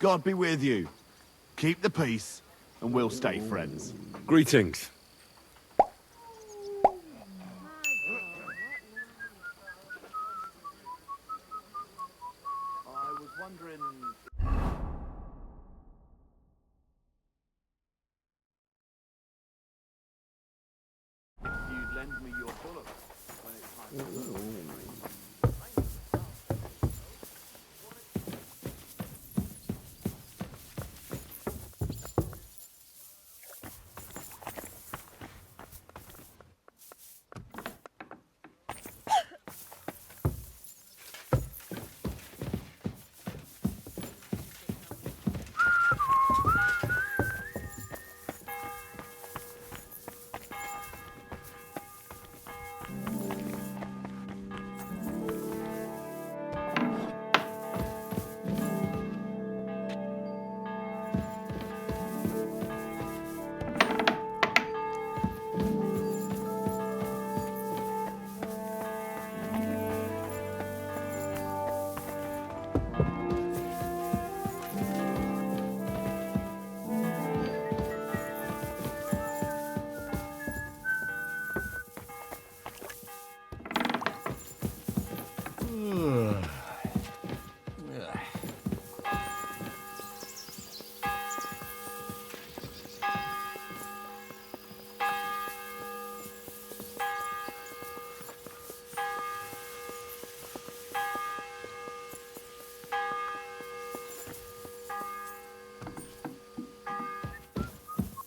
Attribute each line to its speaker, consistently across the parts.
Speaker 1: God be with you. Keep the peace, and we'll stay friends.
Speaker 2: Greetings.
Speaker 1: I was wondering... if you'd lend me your bullet when it's time to go.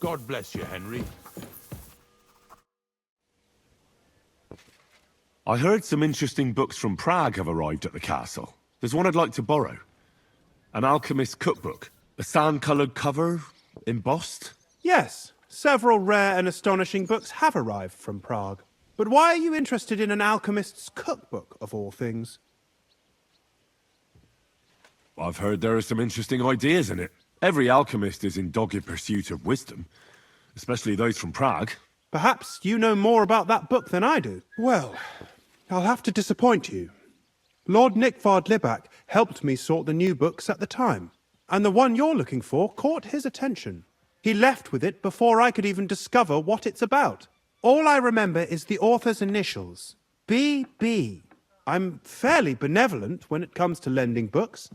Speaker 3: God bless you, Henry.
Speaker 2: I heard some interesting books from Prague have arrived at the castle. There's one I'd like to borrow. An alchemist's cookbook. A sand-coloured cover, embossed.
Speaker 4: Yes, several rare and astonishing books have arrived from Prague. But why are you interested in an alchemist's cookbook, of all things?
Speaker 2: I've heard there are some interesting ideas in it. Every alchemist is in dogged pursuit of wisdom, especially those from Prague.
Speaker 4: Perhaps you know more about that book than I do. Well, I'll have to disappoint you. Lord Nikvard helped me sort the new books at the time, and the one you're looking for caught his attention. He left with it before I could even discover what it's about. All I remember is the author's initials, B.B. I'm fairly benevolent when it comes to lending books,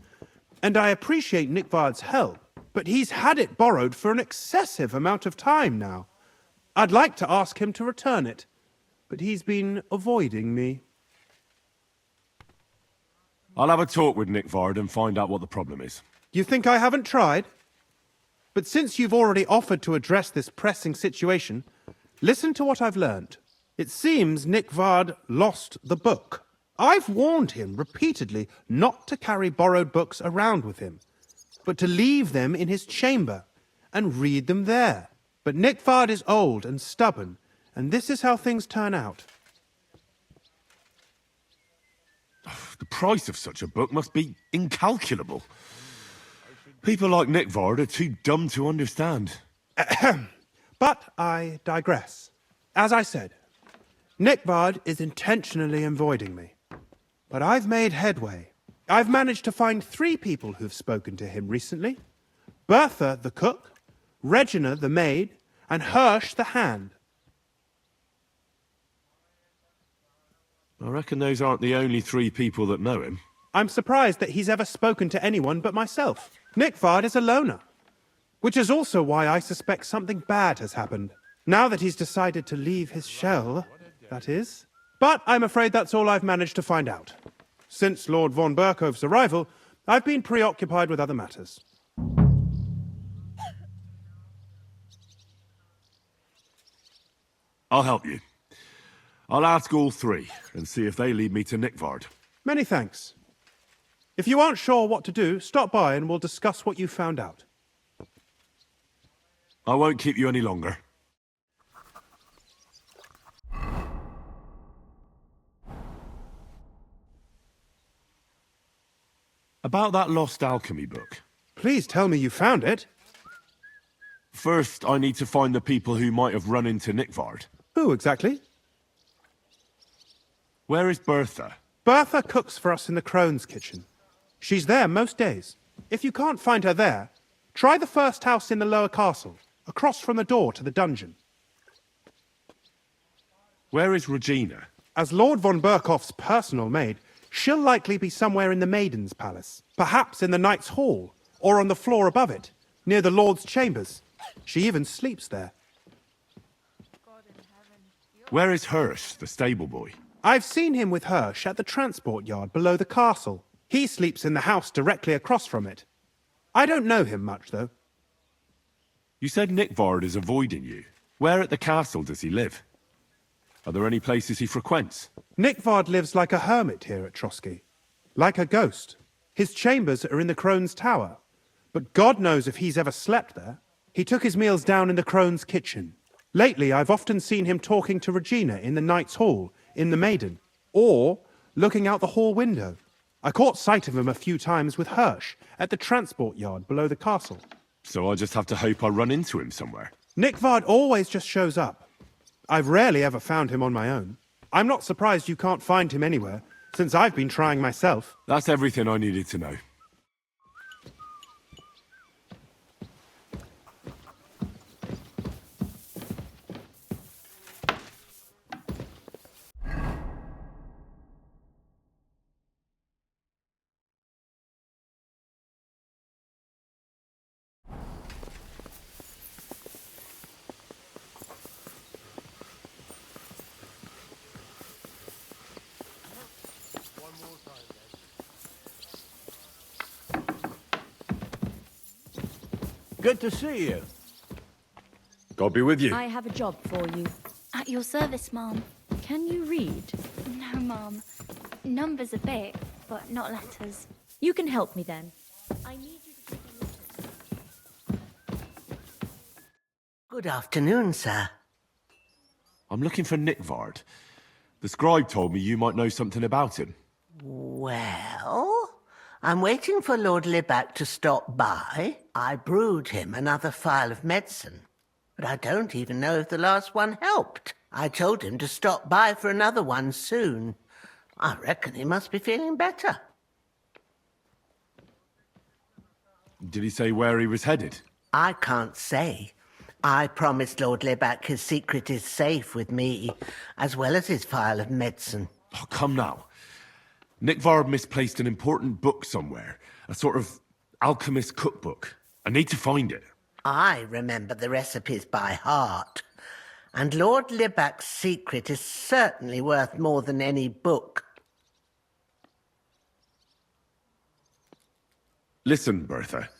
Speaker 4: and I appreciate Nikvard's help, but he's had it borrowed for an excessive amount of time now. I'd like to ask him to return it, but he's been avoiding me.
Speaker 2: I'll have a talk with Nikvard and find out what the problem is.
Speaker 4: You think I haven't tried? But since you've already offered to address this pressing situation, listen to what I've learned. It seems Nikvard lost the book. I've warned him repeatedly not to carry borrowed books around with him, but to leave them in his chamber and read them there. But Nikvard is old and stubborn, and this is how things turn out.
Speaker 2: The price of such a book must be incalculable. People like Nikvard are too dumb to understand.
Speaker 4: But I digress. As I said, Nikvard is intentionally avoiding me. But I've made headway. I've managed to find 3 people who've spoken to him recently. Bertha, the cook, Regina, the maid, and Hersh, the hand.
Speaker 2: I reckon those aren't the only 3 people that know him.
Speaker 4: I'm surprised that he's ever spoken to anyone but myself. Nikvard is a loner, which is also why I suspect something bad has happened. Now that he's decided to leave his shell, that is. But I'm afraid that's all I've managed to find out. Since Lord von Bergow's arrival, I've been preoccupied with other matters.
Speaker 2: I'll help you. I'll ask all 3 and see if they lead me to Nikvard.
Speaker 4: Many thanks. If you aren't sure what to do, stop by and we'll discuss what you found out.
Speaker 2: I won't keep you any longer. About that lost alchemy book.
Speaker 4: Please tell me you found it.
Speaker 2: First, I need to find the people who might have run into Nikvard.
Speaker 4: Who exactly?
Speaker 2: Where is Bertha?
Speaker 4: Bertha cooks for us in the crone's kitchen. She's there most days. If you can't find her there, try the first house in the lower castle, across from the door to the dungeon.
Speaker 2: Where is Regina?
Speaker 4: As Lord von Bergow's personal maid, she'll likely be somewhere in the Maiden's Palace, perhaps in the Knight's Hall, or on the floor above it, near the Lord's chambers. She even sleeps there.
Speaker 2: Where is Hersh, the stable boy?
Speaker 4: I've seen him with Hersh at the transport yard below the castle. He sleeps in the house directly across from it. I don't know him much, though.
Speaker 2: You said Nikvard is avoiding you. Where at the castle does he live? Are there any places he frequents?
Speaker 4: Nikvard lives like a hermit here at Trosky. Like a ghost. His chambers are in the Crone's tower. But God knows if he's ever slept there. He took his meals down in the Crone's kitchen. Lately, I've often seen him talking to Regina in the Knight's Hall, in the Maiden, or looking out the hall window. I caught sight of him a few times with Hersh at the transport yard below the castle.
Speaker 2: So I just have to hope I run into him somewhere.
Speaker 4: Nikvard always just shows up. I've rarely ever found him on my own. I'm not surprised you can't find him anywhere, since I've been trying myself.
Speaker 2: That's everything I needed to know.
Speaker 3: Good to see you.
Speaker 2: God be with you.
Speaker 5: I have a job for you.
Speaker 6: At your service, Mom.
Speaker 5: Can you read?
Speaker 6: No, Mom. Numbers a bit, but not letters.
Speaker 5: You can help me then. I need you to take a look at...
Speaker 7: Good afternoon, sir.
Speaker 2: I'm looking for Nikvard. The scribe told me you might know something about him.
Speaker 7: Well, I'm waiting for Lord Libak to stop by. I brewed him another phial of medicine, but I don't even know if the last one helped. I told him to stop by for another one soon. I reckon he must be feeling better.
Speaker 2: Did he say where he was headed?
Speaker 7: I can't say. I promised Lord Libak his secret is safe with me, as well as his phial of medicine.
Speaker 2: Oh, come now. Nikvard misplaced an important book somewhere. A sort of alchemist cookbook. I need to find it.
Speaker 7: I remember the recipes by heart. And Lord Libak's secret is certainly worth more than any book.
Speaker 2: Listen, Bertha.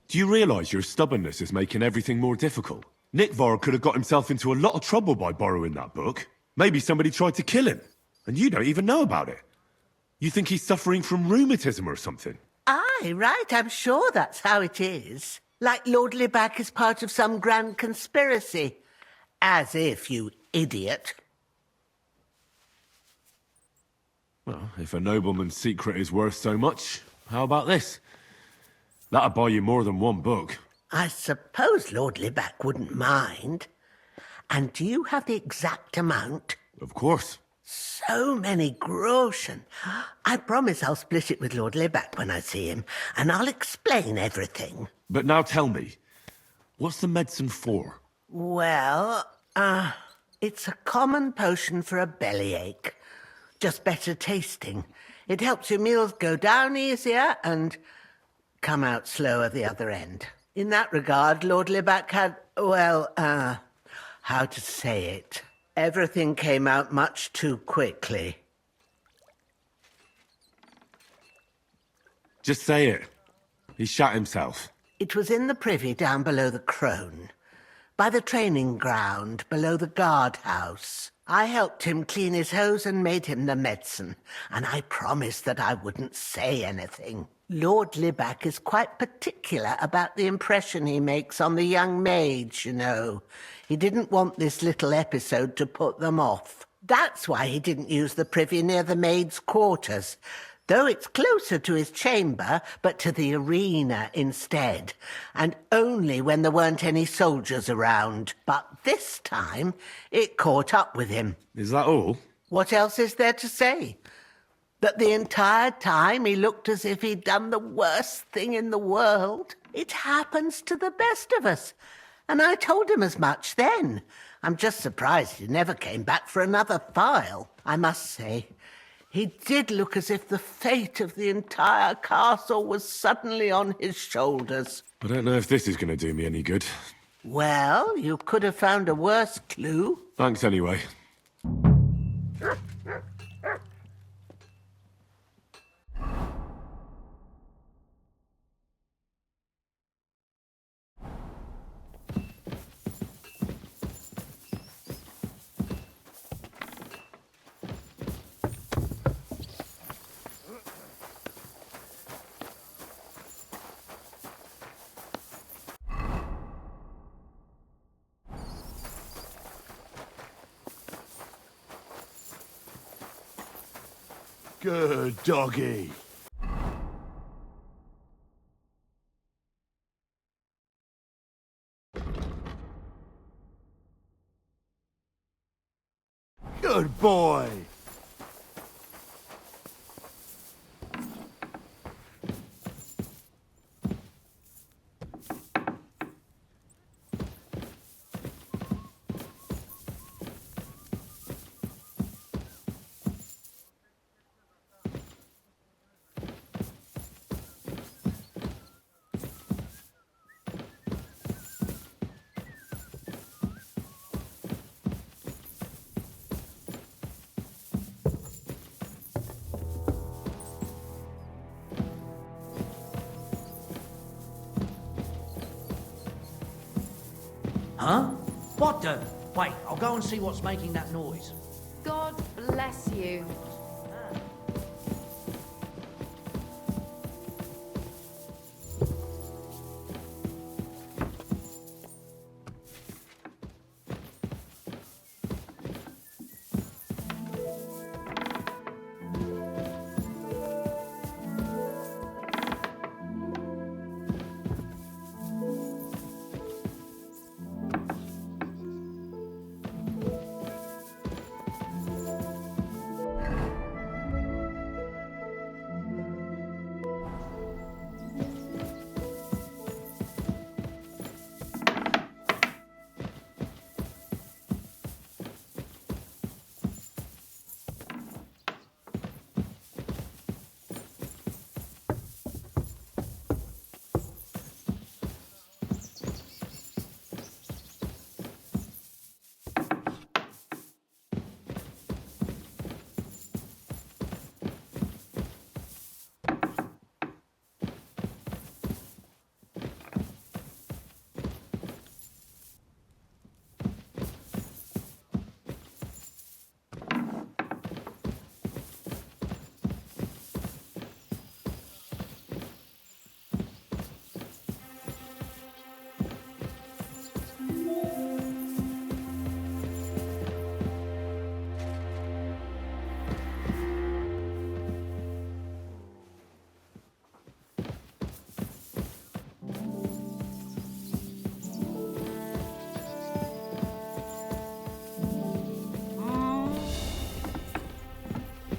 Speaker 2: Do you realize your stubbornness is making everything more difficult? Nikvard could have got himself into a lot of trouble by borrowing that book. Maybe somebody tried to kill him, and you don't even know about it. You think he's suffering from rheumatism or something?
Speaker 7: Aye, right, I'm sure that's how it is. Like Lord Libak is part of some grand conspiracy. As if, you idiot.
Speaker 2: Well, if a nobleman's secret is worth so much, how about this? That'll buy you more than one book.
Speaker 7: I suppose Lord Libak wouldn't mind. And do you have the exact amount?
Speaker 2: Of course.
Speaker 7: So many groschen. I promise I'll split it with Lord Libak when I see him, and I'll explain everything.
Speaker 2: But now tell me, what's the medicine for?
Speaker 7: Well, it's a common potion for a bellyache. Just better tasting. It helps your meals go down easier and come out slower the other end. In that regard, Lord Libak had, well, how to say it? Everything came out much too quickly.
Speaker 2: Just say it. He shot himself.
Speaker 7: It was in the privy down below the Crone, by the training ground below the guardhouse. I helped him clean his hose and made him the medicine, and I promised that I wouldn't say anything. Lord Libak is quite particular about the impression he makes on the young maids, you know. He didn't want this little episode to put them off. That's why he didn't use the privy near the maids' quarters. though it's closer to his chamber, but to the arena instead, and only when there weren't any soldiers around. But this time, it caught up with him.
Speaker 2: Is that all?
Speaker 7: What else is there to say? That the entire time he looked as if he'd done the worst thing in the world. It happens to the best of us. And I told him as much then. I'm just surprised he never came back for another file. I must say, he did look as if the fate of the entire castle was suddenly on his shoulders.
Speaker 2: I don't know if this is going to do me any good.
Speaker 7: Well, you could have found a worse clue.
Speaker 2: Thanks anyway.
Speaker 3: Good doggy. Good boy.
Speaker 8: Huh? What the? Wait, I'll go and see what's making that noise.
Speaker 9: God bless you.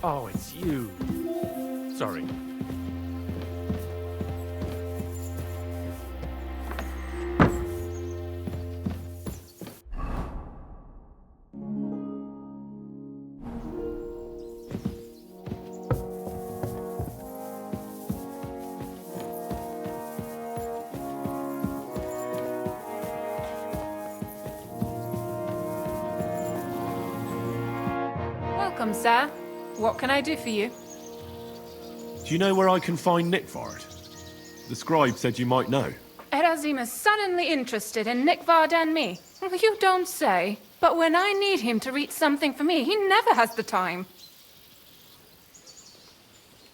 Speaker 10: Oh, it's you. Sorry.
Speaker 9: Welcome, sir. What can I do for you?
Speaker 2: Do you know where I can find Nikvard? The scribe said you might know.
Speaker 9: Erazim is suddenly interested in Nikvard and me. You don't say. But when I need him to read something for me, he never has the time.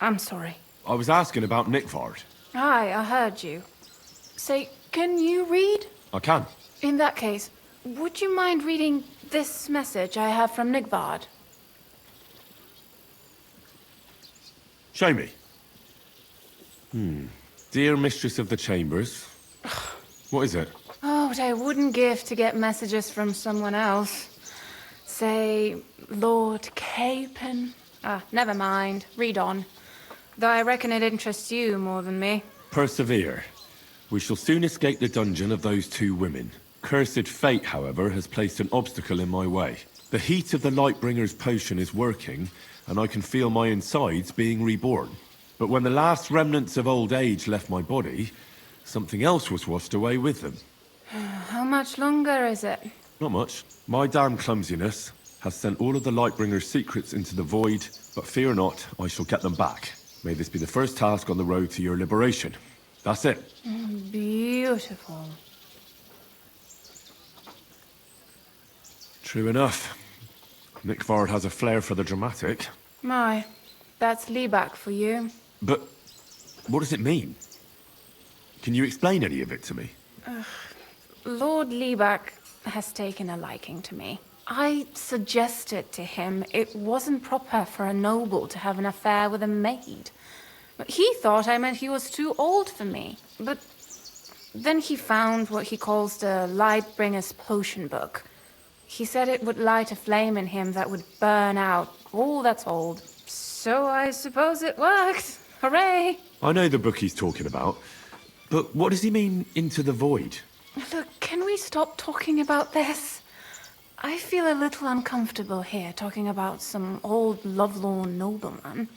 Speaker 9: I'm sorry.
Speaker 2: I was asking about Nikvard.
Speaker 9: Aye, I heard you. Say, can you read?
Speaker 2: I can.
Speaker 9: In that case, would you mind reading this message I have from Nikvard?
Speaker 2: Show me. Dear Mistress of the Chambers. What is it?
Speaker 9: Oh, what I wouldn't give to get messages from someone else. Say, Lord Capon. Ah, never mind. Read on. Though I reckon it interests you more than me.
Speaker 2: Persevere. We shall soon escape the dungeon of those two women. Cursed fate, however, has placed an obstacle in my way. The heat of the Lightbringer's potion is working, and I can feel my insides being reborn. But when the last remnants of old age left my body, something else was washed away with them.
Speaker 9: How much longer is it?
Speaker 2: Not much. My damn clumsiness has sent all of the Lightbringer's secrets into the void, but fear not, I shall get them back. May this be the first task on the road to your liberation. That's it.
Speaker 9: Beautiful.
Speaker 2: True enough. Nikvard has a flair for the dramatic.
Speaker 9: My, that's Libak for you.
Speaker 2: But what does it mean? Can you explain any of it to me?
Speaker 9: Lord Libak has taken a liking to me. I suggested to him it wasn't proper for a noble to have an affair with a maid. He thought I meant he was too old for me. But then he found what he calls the Lightbringer's potion book. He said it would light a flame in him that would burn out all that's old. So I suppose it worked. Hooray!
Speaker 2: I know the book he's talking about, but what does he mean, into the void?
Speaker 9: Look, can we stop talking about this? I feel a little uncomfortable here, talking about some old lovelorn nobleman.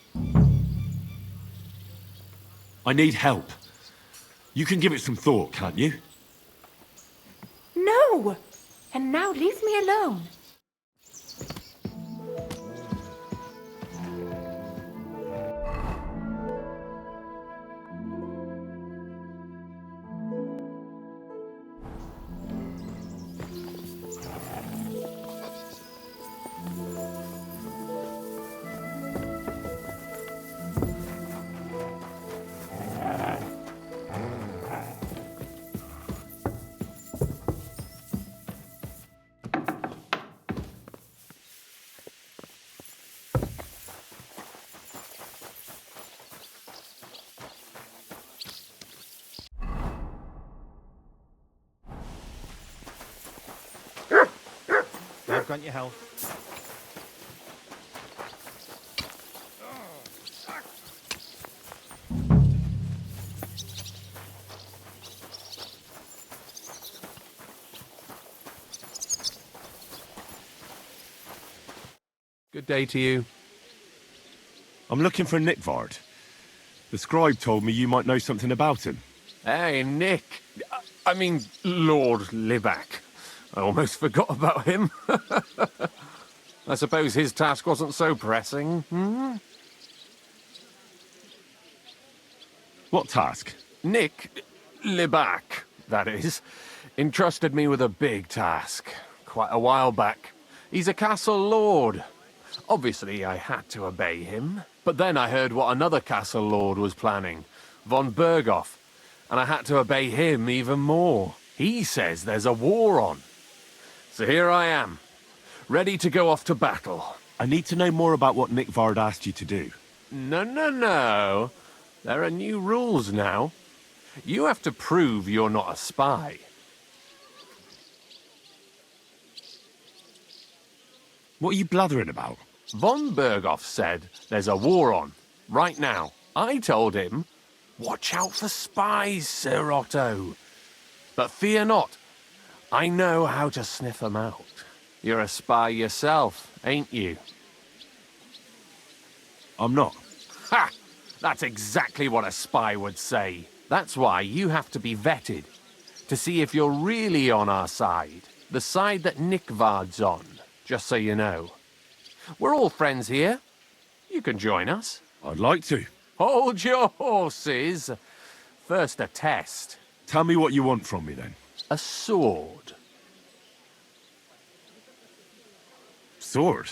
Speaker 2: I need help. You can give it some thought, can't you?
Speaker 9: No! And now leave me alone.
Speaker 10: I've got your health. Good day to you.
Speaker 2: I'm looking for Nikvard. The scribe told me you might know something about him.
Speaker 10: Hey, Nick. I mean, Lord Libak. I almost forgot about him. I suppose his task wasn't so pressing, hmm?
Speaker 2: What task?
Speaker 10: Nick Libak, that is, entrusted me with a big task quite a while back. He's a castle lord. Obviously, I had to obey him. But then I heard what another castle lord was planning, von Bergow, and I had to obey him even more. He says there's a war on. So here I am, ready to go off to battle.
Speaker 2: I need to know more about what Nikvard asked you to do.
Speaker 10: No. There are new rules now. You have to prove you're not a spy.
Speaker 2: What are you blathering about?
Speaker 10: Von Bergow said there's a war on, right now. I told him, watch out for spies, Sir Otto. But fear not, I know how to sniff them out. You're a spy yourself, ain't you?
Speaker 2: I'm not.
Speaker 10: Ha! That's exactly what a spy would say. That's why you have to be vetted, to see if you're really on our side. The side that Nikvard's on, just so you know. We're all friends here. You can join us.
Speaker 2: I'd like to.
Speaker 10: Hold your horses. First a test.
Speaker 2: Tell me what you want from me, then.
Speaker 10: A sword.
Speaker 2: Sword?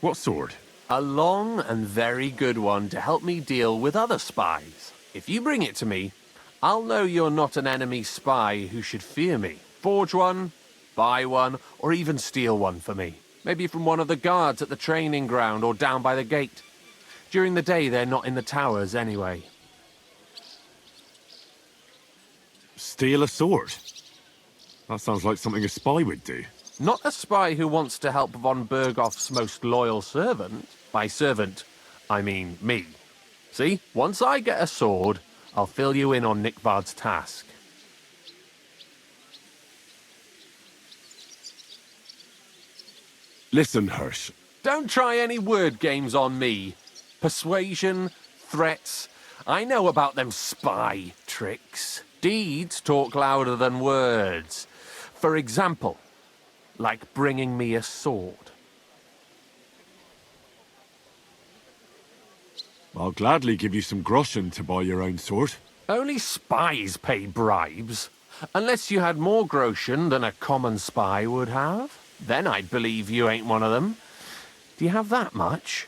Speaker 2: What sword?
Speaker 10: A long and very good one to help me deal with other spies. If you bring it to me, I'll know you're not an enemy spy who should fear me. Forge one, buy one, or even steal one for me. Maybe from one of the guards at the training ground or down by the gate. During the day, they're not in the towers anyway.
Speaker 2: Steal a sword? That sounds like something a spy would do.
Speaker 10: Not a spy who wants to help von Bergow's most loyal servant. By servant, I mean me. See, once I get a sword, I'll fill you in on Nikvard's task.
Speaker 2: Listen, Hersh.
Speaker 10: Don't try any word games on me. Persuasion, threats, I know about them spy tricks. Deeds talk louder than words. For example, like bringing me a sword.
Speaker 2: I'll gladly give you some groschen to buy your own sword.
Speaker 10: Only spies pay bribes. Unless you had more groschen than a common spy would have. Then I'd believe you ain't one of them. Do you have that much?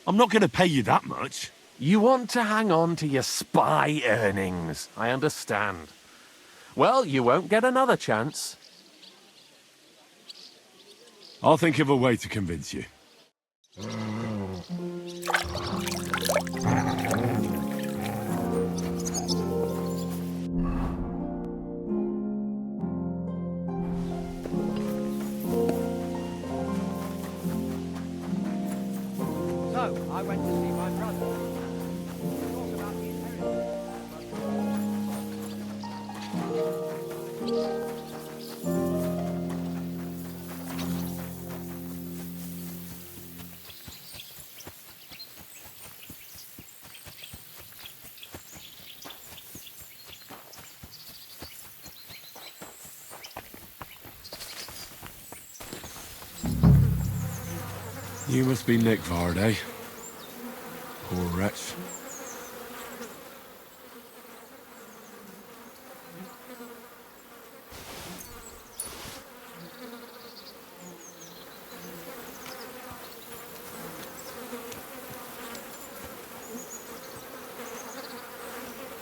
Speaker 2: I'm not going to pay you that much.
Speaker 10: You want to hang on to your spy earnings. I understand. Well, you won't get another chance.
Speaker 2: I'll think of a way to convince you.
Speaker 8: So, I went to see my brother. Talk about the inheritance.
Speaker 2: You must be Nikvard, eh? Poor wretch.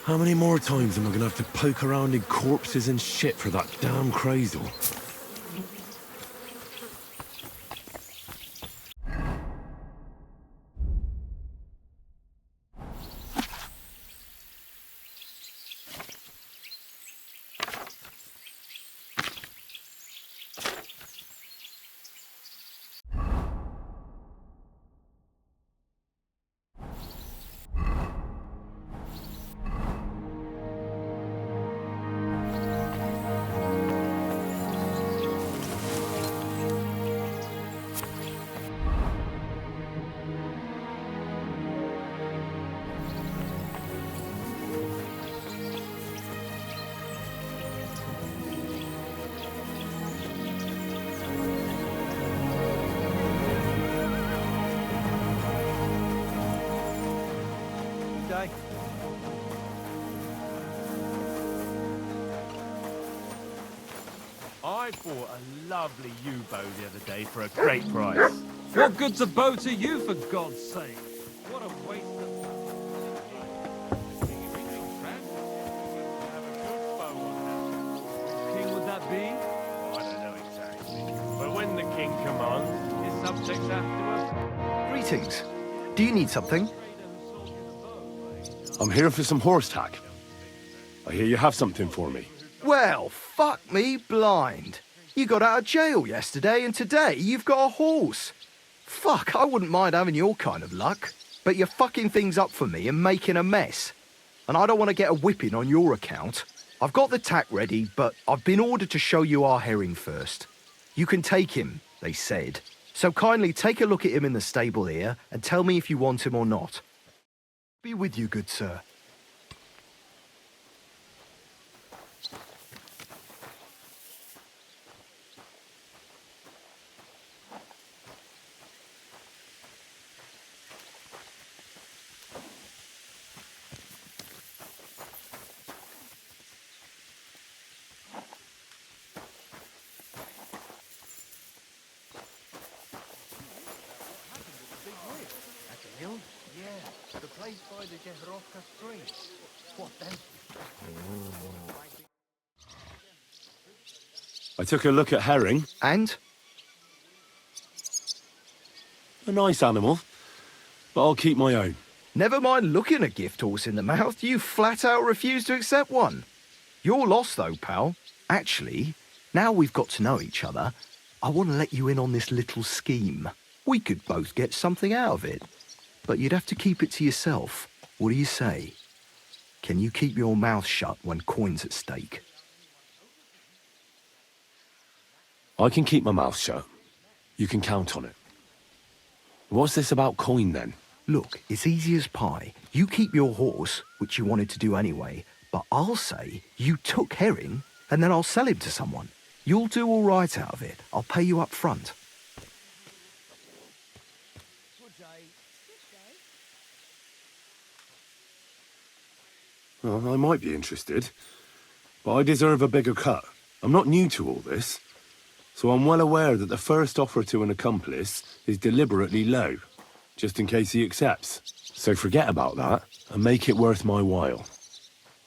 Speaker 2: How many more times am I gonna have to poke around in corpses and shit for that damn cradle?
Speaker 8: Day.
Speaker 11: I bought a lovely U-bow the other day for a great price. What good's a bow to you, for God's sake? What a waste of king would that be? I don't know exactly. But when the king commands, his subjects have to obey.
Speaker 3: Greetings. Do you need something?
Speaker 2: I'm here for some horse tack. I hear you have something for me.
Speaker 3: Well, fuck me blind. You got out of jail yesterday and today you've got a horse. Fuck, I wouldn't mind having your kind of luck. But you're fucking things up for me and making a mess. And I don't want to get a whipping on your account. I've got the tack ready, but I've been ordered to show you our herring first. You can take him, they said. So kindly take a look at him in the stable here and tell me if you want him or not. Be with you, good sir.
Speaker 11: Yeah, the place by the Jehrovka Street. What then?
Speaker 2: I took a look at herring.
Speaker 3: And?
Speaker 2: A nice animal, but I'll keep my own.
Speaker 3: Never mind looking a gift horse in the mouth, you flat out refuse to accept one. You're lost though, pal. Actually, now we've got to know each other, I want to let you in on this little scheme. We could both get something out of it, but you'd have to keep it to yourself. What do you say? Can you keep your mouth shut when coin's at stake?
Speaker 2: I can keep my mouth shut. You can count on it. What's this about coin then?
Speaker 3: Look, it's easy as pie. You keep your horse, which you wanted to do anyway, but I'll say you took Herring, and then I'll sell him to someone. You'll do all right out of it. I'll pay you up front.
Speaker 2: Well, I might be interested, but I deserve a bigger cut. I'm not new to all this, so I'm well aware that the first offer to an accomplice is deliberately low, just in case he accepts. So forget about that, and make it worth my while.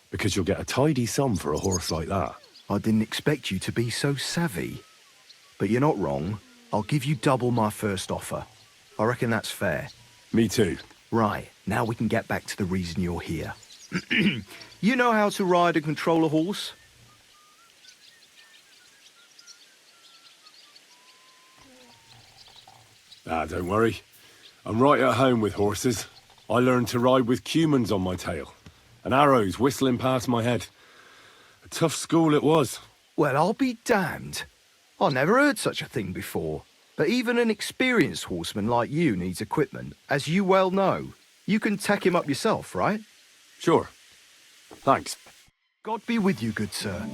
Speaker 2: Because you'll get a tidy sum for a horse like that.
Speaker 3: I didn't expect you to be so savvy. But you're not wrong. I'll give you double my first offer. I reckon that's fair.
Speaker 2: Me too.
Speaker 3: Right, now we can get back to the reason you're here. You know how to ride and control a horse?
Speaker 2: Don't worry. I'm right at home with horses. I learned to ride with cumans on my tail, and arrows whistling past my head. A tough school it was.
Speaker 3: Well, I'll be damned. I never heard such a thing before. But even an experienced horseman like you needs equipment, as you well know. You can tack him up yourself, right?
Speaker 2: Sure. Thanks.
Speaker 3: God be with you, good sir.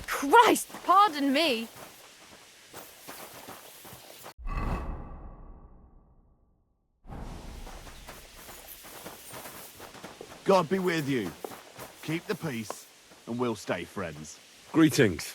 Speaker 5: Christ, pardon me.
Speaker 1: God be with you. Keep the peace, and we'll stay friends.
Speaker 2: Greetings.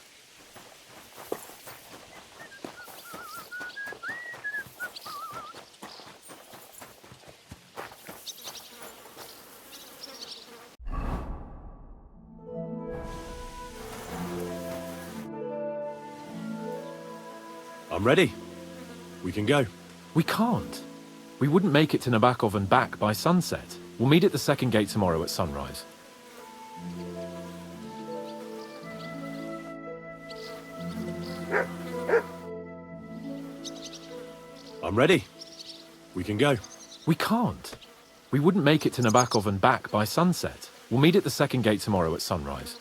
Speaker 2: I'm ready. We can go.
Speaker 12: We can't. We wouldn't make it to Nebakov and back by sunset. We'll meet at the second gate tomorrow at sunrise.
Speaker 2: I'm ready. We can go.
Speaker 12: We can't. We wouldn't make it to Nebakov and back by sunset. We'll meet at the second gate tomorrow at sunrise.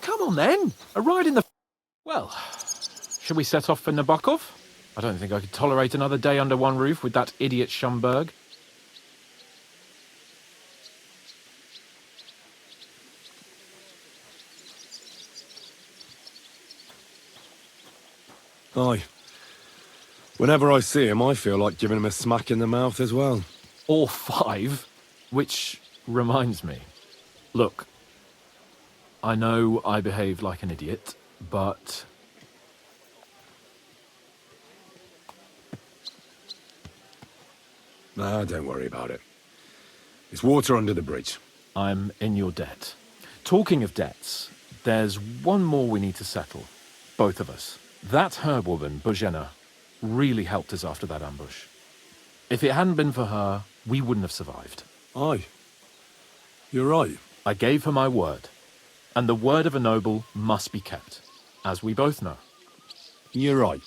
Speaker 12: Come on then, a ride in the... Well, should we set off for Nebakov? I don't think I could tolerate another day under one roof with that idiot Schomburg.
Speaker 2: Aye. Whenever I see him, I feel like giving him a smack in the mouth as well.
Speaker 12: Or 5, which reminds me. Look, I know I behaved like an idiot, but...
Speaker 2: Nah, don't worry about it. It's water under the bridge.
Speaker 12: I'm in your debt. Talking of debts, there's one more we need to settle. Both of us. That herb woman, Bozhena, really helped us after that ambush. If it hadn't been for her, we wouldn't have survived.
Speaker 2: Aye. You're right.
Speaker 12: I gave her my word. And the word of a noble must be kept, as we both know.
Speaker 2: You're right.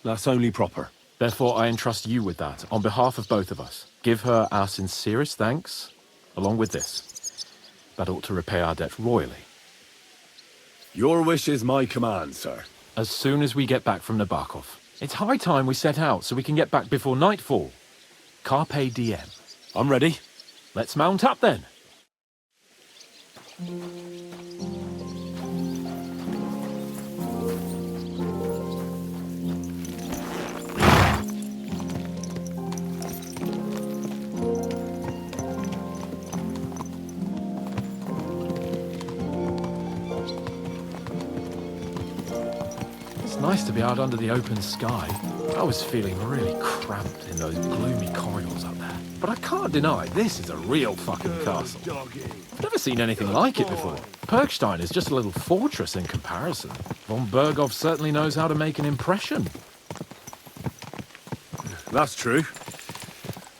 Speaker 2: That's only proper.
Speaker 12: Therefore, I entrust you with that, on behalf of both of us. Give her our sincerest thanks, along with this. That ought to repay our debt royally.
Speaker 2: Your wish is my command, sir.
Speaker 12: As soon as we get back from Nebakov. It's high time we set out so we can get back before nightfall. Carpe diem.
Speaker 2: I'm ready.
Speaker 12: Let's mount up then. It's nice to be out under the open sky. I was feeling really cramped in those gloomy corridors up there. But I can't deny, this is a real fucking castle. I've never seen anything like it before. Perkstein is just a little fortress in comparison. Von Bergow certainly knows how to make an impression.
Speaker 2: That's true.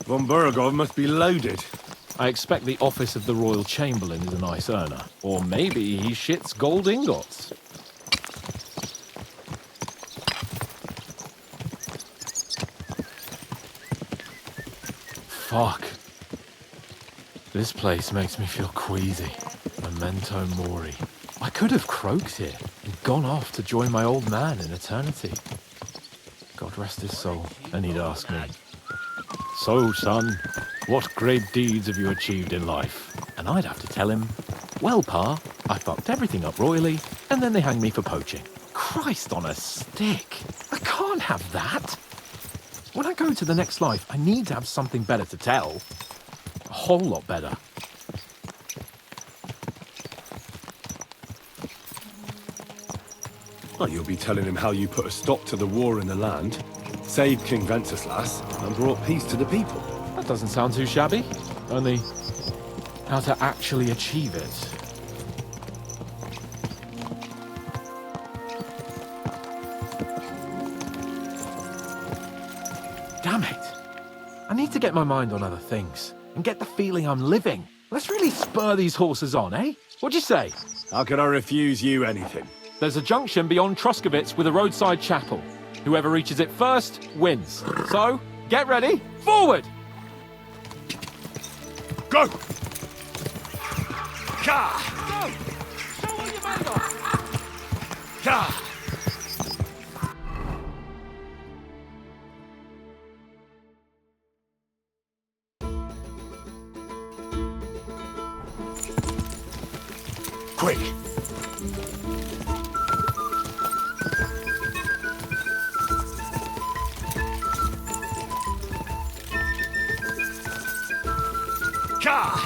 Speaker 2: Von Bergow must be loaded.
Speaker 12: I expect the office of the Royal Chamberlain is a nice earner. Or maybe he shits gold ingots. Fuck. This place makes me feel queasy. Memento mori. I could have croaked here and gone off to join my old man in eternity. God rest his soul, and he'd ask me, "So, son, what great deeds have you achieved in life?" And I'd have to tell him, "Well, Pa, I fucked everything up royally, and then they hanged me for poaching." Christ on a stick! I can't have that! When I go to the next life, I need to have something better to tell. A whole lot better.
Speaker 2: Well, you'll be telling him how you put a stop to the war in the land, saved King Wenceslas, and brought peace to the people.
Speaker 12: That doesn't sound too shabby. Only, how to actually achieve it. Damn it! I need to get my mind on other things, and get the feeling I'm living. Let's really spur these horses on, eh? What'd you say?
Speaker 2: How can I refuse you anything?
Speaker 12: There's a junction beyond Troskowitz with a roadside chapel. Whoever reaches it first wins. So, get ready. Forward!
Speaker 2: Go!
Speaker 11: Ka! Go! Show what you're made of!
Speaker 2: Ka! Quick!
Speaker 11: Ka!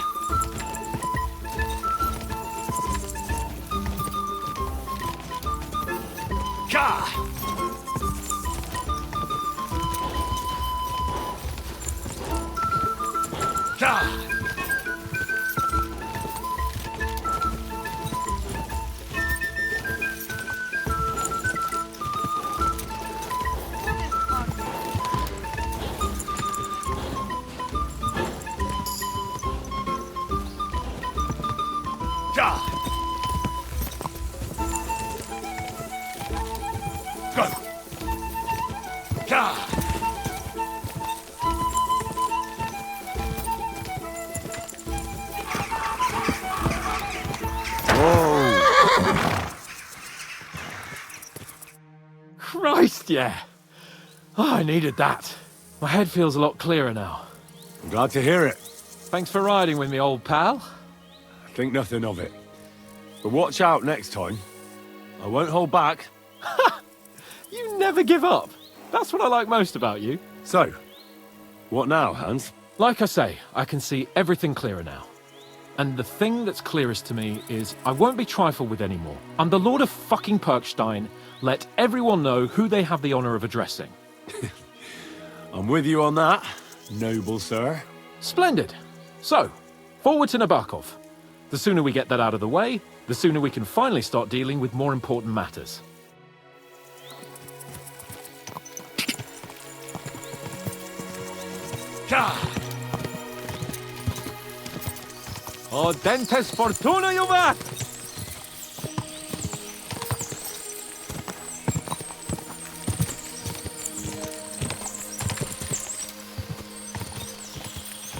Speaker 11: Ka! Ka!
Speaker 12: Christ, yeah. Oh, I needed that. My head feels a lot clearer now.
Speaker 2: I'm glad to hear it.
Speaker 12: Thanks for riding with me, old pal.
Speaker 2: Think nothing of it. But watch out next time. I won't hold back.
Speaker 12: You never give up. That's what I like most about you.
Speaker 2: So, what now, Hans?
Speaker 12: Like I say, I can see everything clearer now. And the thing that's clearest to me is I won't be trifled with anymore. I'm the Lord of fucking Perkstein. Let everyone know who they have the honor of addressing.
Speaker 2: I'm with you on that, noble sir.
Speaker 12: Splendid. So, forward to Nebakov. The sooner we get that out of the way, the sooner we can finally start dealing with more important matters. O dentes fortuna juvat!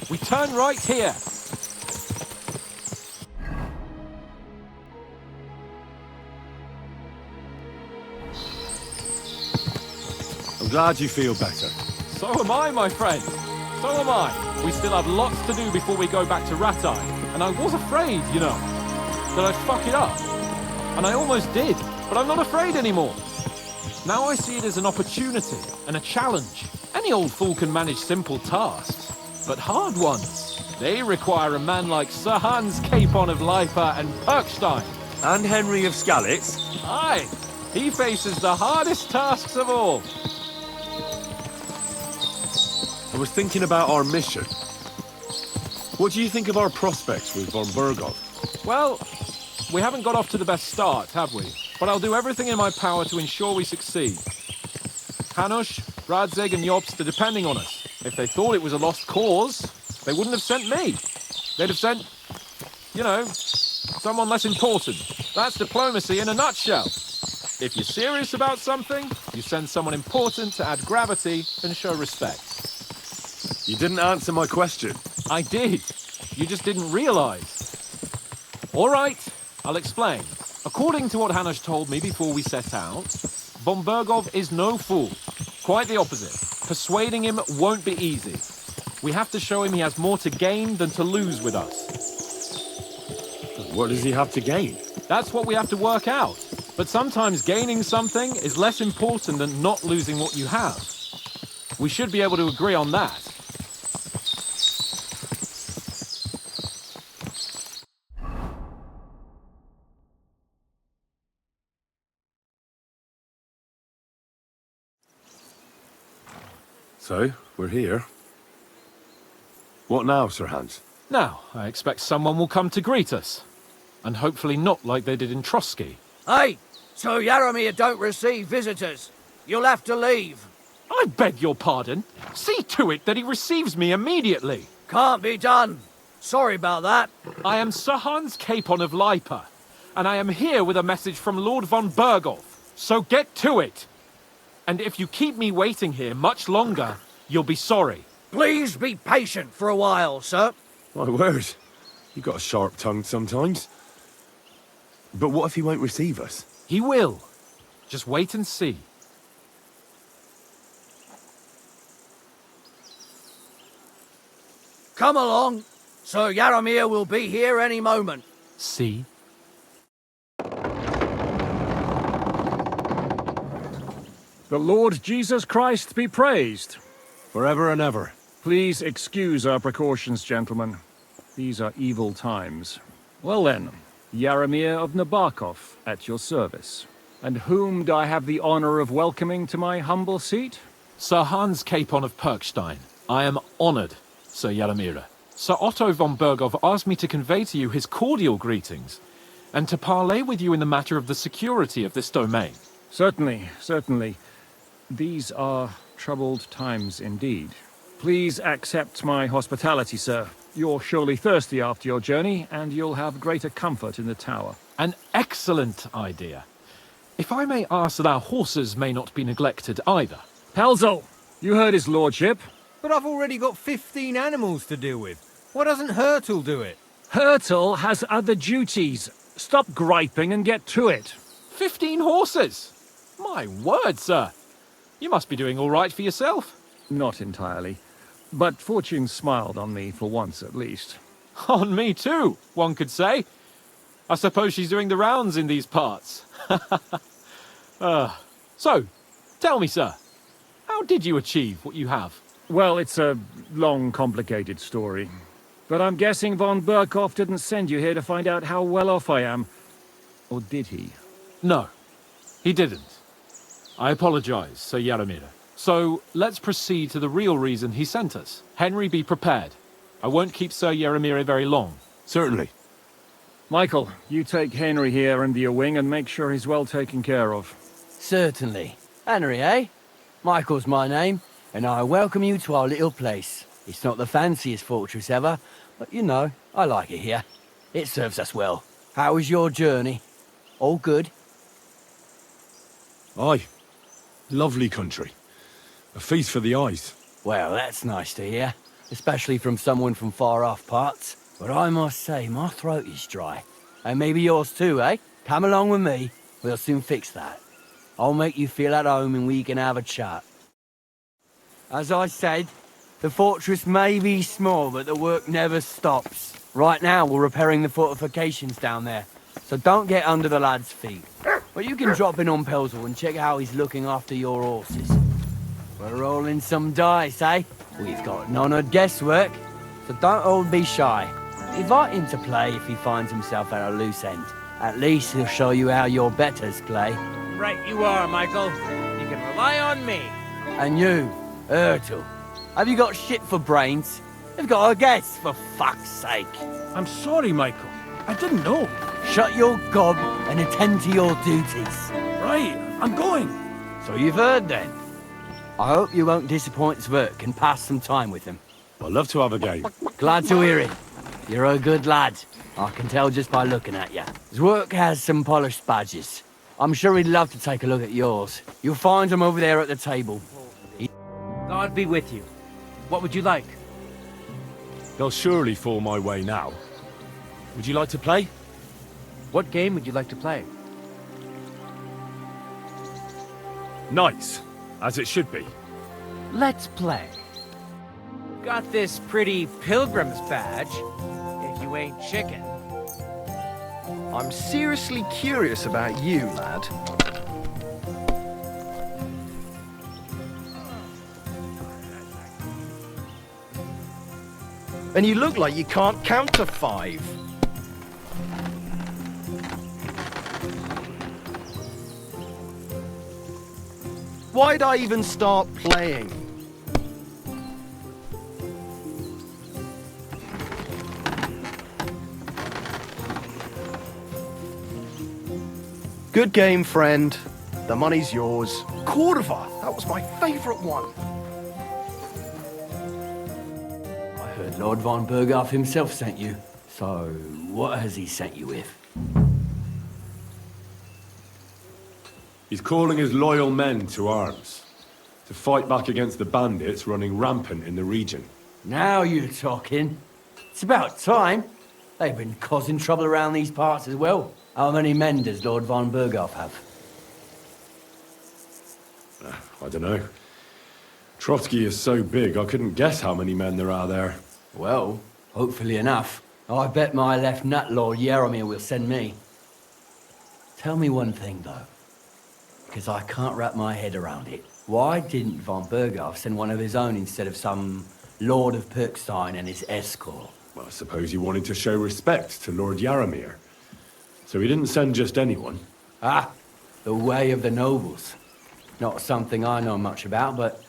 Speaker 12: We turn right here.
Speaker 2: I'm glad you feel better.
Speaker 12: So am I, my friend. So am I. We still have lots to do before we go back to Ratai. And I was afraid, you know, that I'd fuck it up. And I almost did, but I'm not afraid anymore. Now I see it as an opportunity and a challenge. Any old fool can manage simple tasks, but hard ones, they require a man like Sir Hans Capon of Leipa and Perkstein.
Speaker 2: And Henry of Skalitz.
Speaker 12: Aye, he faces the hardest tasks of all.
Speaker 2: I was thinking about our mission. What do you think of our prospects with von Bergow?
Speaker 12: Well, we haven't got off to the best start, have we? But I'll do everything in my power to ensure we succeed. Hanush, Radzig and Jobst are depending on us. If they thought it was a lost cause, they wouldn't have sent me. They'd have sent, you know, someone less important. That's diplomacy in a nutshell. If you're serious about something, you send someone important to add gravity and show respect.
Speaker 2: You didn't answer my question.
Speaker 12: I did. You just didn't realize. All right, I'll explain. According to what Hanush told me before we set out, von Bergow is no fool. Quite the opposite. Persuading him won't be easy. We have to show him he has more to gain than to lose with us.
Speaker 2: What does he have to gain?
Speaker 12: That's what we have to work out. But sometimes gaining something is less important than not losing what you have. We should be able to agree on that.
Speaker 2: So, we're here. What now, Sir Hans?
Speaker 12: Now, I expect someone will come to greet us. And hopefully not like they did in Trosky.
Speaker 8: Hey, so Yaromir don't receive visitors. You'll have to leave.
Speaker 12: I beg your pardon. See to it that he receives me immediately.
Speaker 8: Can't be done. Sorry about that.
Speaker 12: I am Sir Hans Capon of Lipa, and I am here with a message from Lord von Bergow. So get to it! And if you keep me waiting here much longer, you'll be sorry.
Speaker 8: Please be patient for a while, sir.
Speaker 2: My word. You got a sharp tongue sometimes. But what if he won't receive us?
Speaker 12: He will. Just wait and see.
Speaker 8: Come along. Sir Yaramir will be here any moment.
Speaker 12: See?
Speaker 11: The Lord Jesus Christ be praised.
Speaker 2: Forever and ever.
Speaker 11: Please excuse our precautions, gentlemen. These are evil times. Well then, Yaramir of Nebakov, at your service. And whom do I have the honor of welcoming to my humble seat?
Speaker 12: Sir Hans Capon of Perkstein. I am honored, Sir Yaramir. Sir Otto von Bergow asked me to convey to you his cordial greetings, and to parley with you in the matter of the security of this domain.
Speaker 11: Certainly, certainly. These are troubled times indeed. Please accept my hospitality, sir. You're surely thirsty after your journey, and you'll have greater comfort in the tower.
Speaker 12: An excellent idea. If I may ask that our horses may not be neglected either.
Speaker 11: Pelzel, you heard his lordship.
Speaker 8: But I've already got 15 animals to deal with. Why doesn't Hertel do it?
Speaker 11: Hertel has other duties. Stop griping and get to it.
Speaker 12: 15 horses? My word, sir. You must be doing all right for yourself.
Speaker 11: Not entirely. But fortune smiled on me for once at least.
Speaker 12: On me too, one could say. I suppose she's doing the rounds in these parts. So, tell me, sir, how did you achieve what you have?
Speaker 11: Well, it's a long, complicated story. But I'm guessing von Bergow didn't send you here to find out how well off I am. Or did he?
Speaker 12: No, he didn't. I apologize, Sir Yaramir. So, let's proceed to the real reason he sent us. Henry, be prepared. I won't keep Sir Yaramir very long.
Speaker 2: Certainly.
Speaker 11: Michael, you take Henry here under your wing and make sure he's well taken care of.
Speaker 8: Certainly. Henry, eh? Michael's my name, and I welcome you to our little place. It's not the fanciest fortress ever, but you know, I like it here. It serves us well. How was your journey? All good?
Speaker 2: Aye. Lovely country. A feast for the eyes.
Speaker 8: Well, that's nice to hear, especially from someone from far-off parts. But I must say, my throat is dry. And maybe yours too, eh? Come along with me. We'll soon fix that. I'll make you feel at home and we can have a chat. As I said, the fortress may be small, but the work never stops. Right now, we're repairing the fortifications down there, so don't get under the lad's feet. But you can drop in on Pelzel and check how he's looking after your horses. We're rolling some dice, eh? We've got none of guesswork, so don't all be shy. Invite him to play if he finds himself at a loose end. At least he'll show you how your betters play. Right you are, Michael. You can rely on me. And you, Hertel, have you got shit for brains? You've got a guess, for fuck's sake.
Speaker 11: I'm sorry, Michael. I didn't know.
Speaker 8: Shut your gob and attend to your duties.
Speaker 11: Right, I'm going.
Speaker 8: So you've heard then. I hope you won't disappoint Zwerk and pass some time with him.
Speaker 2: I'd love to have a game.
Speaker 8: Glad to hear it. You're a good lad. I can tell just by looking at you. Zwerk has some polished badges. I'm sure he'd love to take a look at yours. You'll find him over there at the table.
Speaker 13: God be with you. What would you like?
Speaker 2: They'll surely fall my way now. Would you like to play?
Speaker 13: What game would you like to play?
Speaker 2: Nice, as it should be.
Speaker 13: Let's play. Got this pretty pilgrim's badge, if you ain't chicken.
Speaker 3: I'm seriously curious about you, lad. And you look like you can't count to 5. Why'd I even start playing? Good game, friend. The money's yours. Cordova! That was my favorite one. I heard
Speaker 8: Said Lord von Bergow himself sent you. So, what has he sent you with?
Speaker 2: He's calling his loyal men to arms. To fight back against the bandits running rampant in the region.
Speaker 8: Now you're talking. It's about time. They've been causing trouble around these parts as well. How many men does Lord von Bergow have?
Speaker 2: I don't know. Trosky is so big, I couldn't guess how many men there are there.
Speaker 8: Well, hopefully enough. I bet my left nut Lord Yaromir will send me. Tell me one thing, though. Because I can't wrap my head around it. Why didn't von Bergow send one of his own instead of some Lord of Pirkstein and his escort?
Speaker 2: Well, I suppose he wanted to show respect to Lord Yaromir. So he didn't send just anyone.
Speaker 8: Ah, the way of the nobles. Not something I know much about, but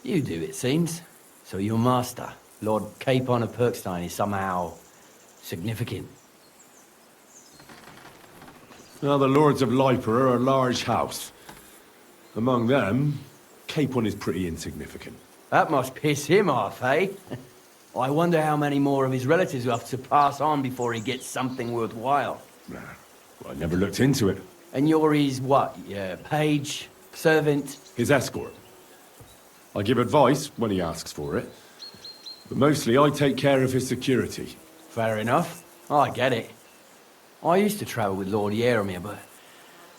Speaker 8: you do, it seems. So your master, Lord Capon of Pirkstein, is somehow significant.
Speaker 2: Now, the Lords of Liper are a large house. Among them, Capon is pretty insignificant.
Speaker 8: That must piss him off, eh? I wonder how many more of his relatives will have to pass on before he gets something worthwhile.
Speaker 2: Nah, well, I never looked into it.
Speaker 8: And you're his what? Page? Servant?
Speaker 2: His escort. I give advice when he asks for it. But mostly I take care of his security.
Speaker 8: Fair enough. I get it. I used to travel with Lord Yaromir, but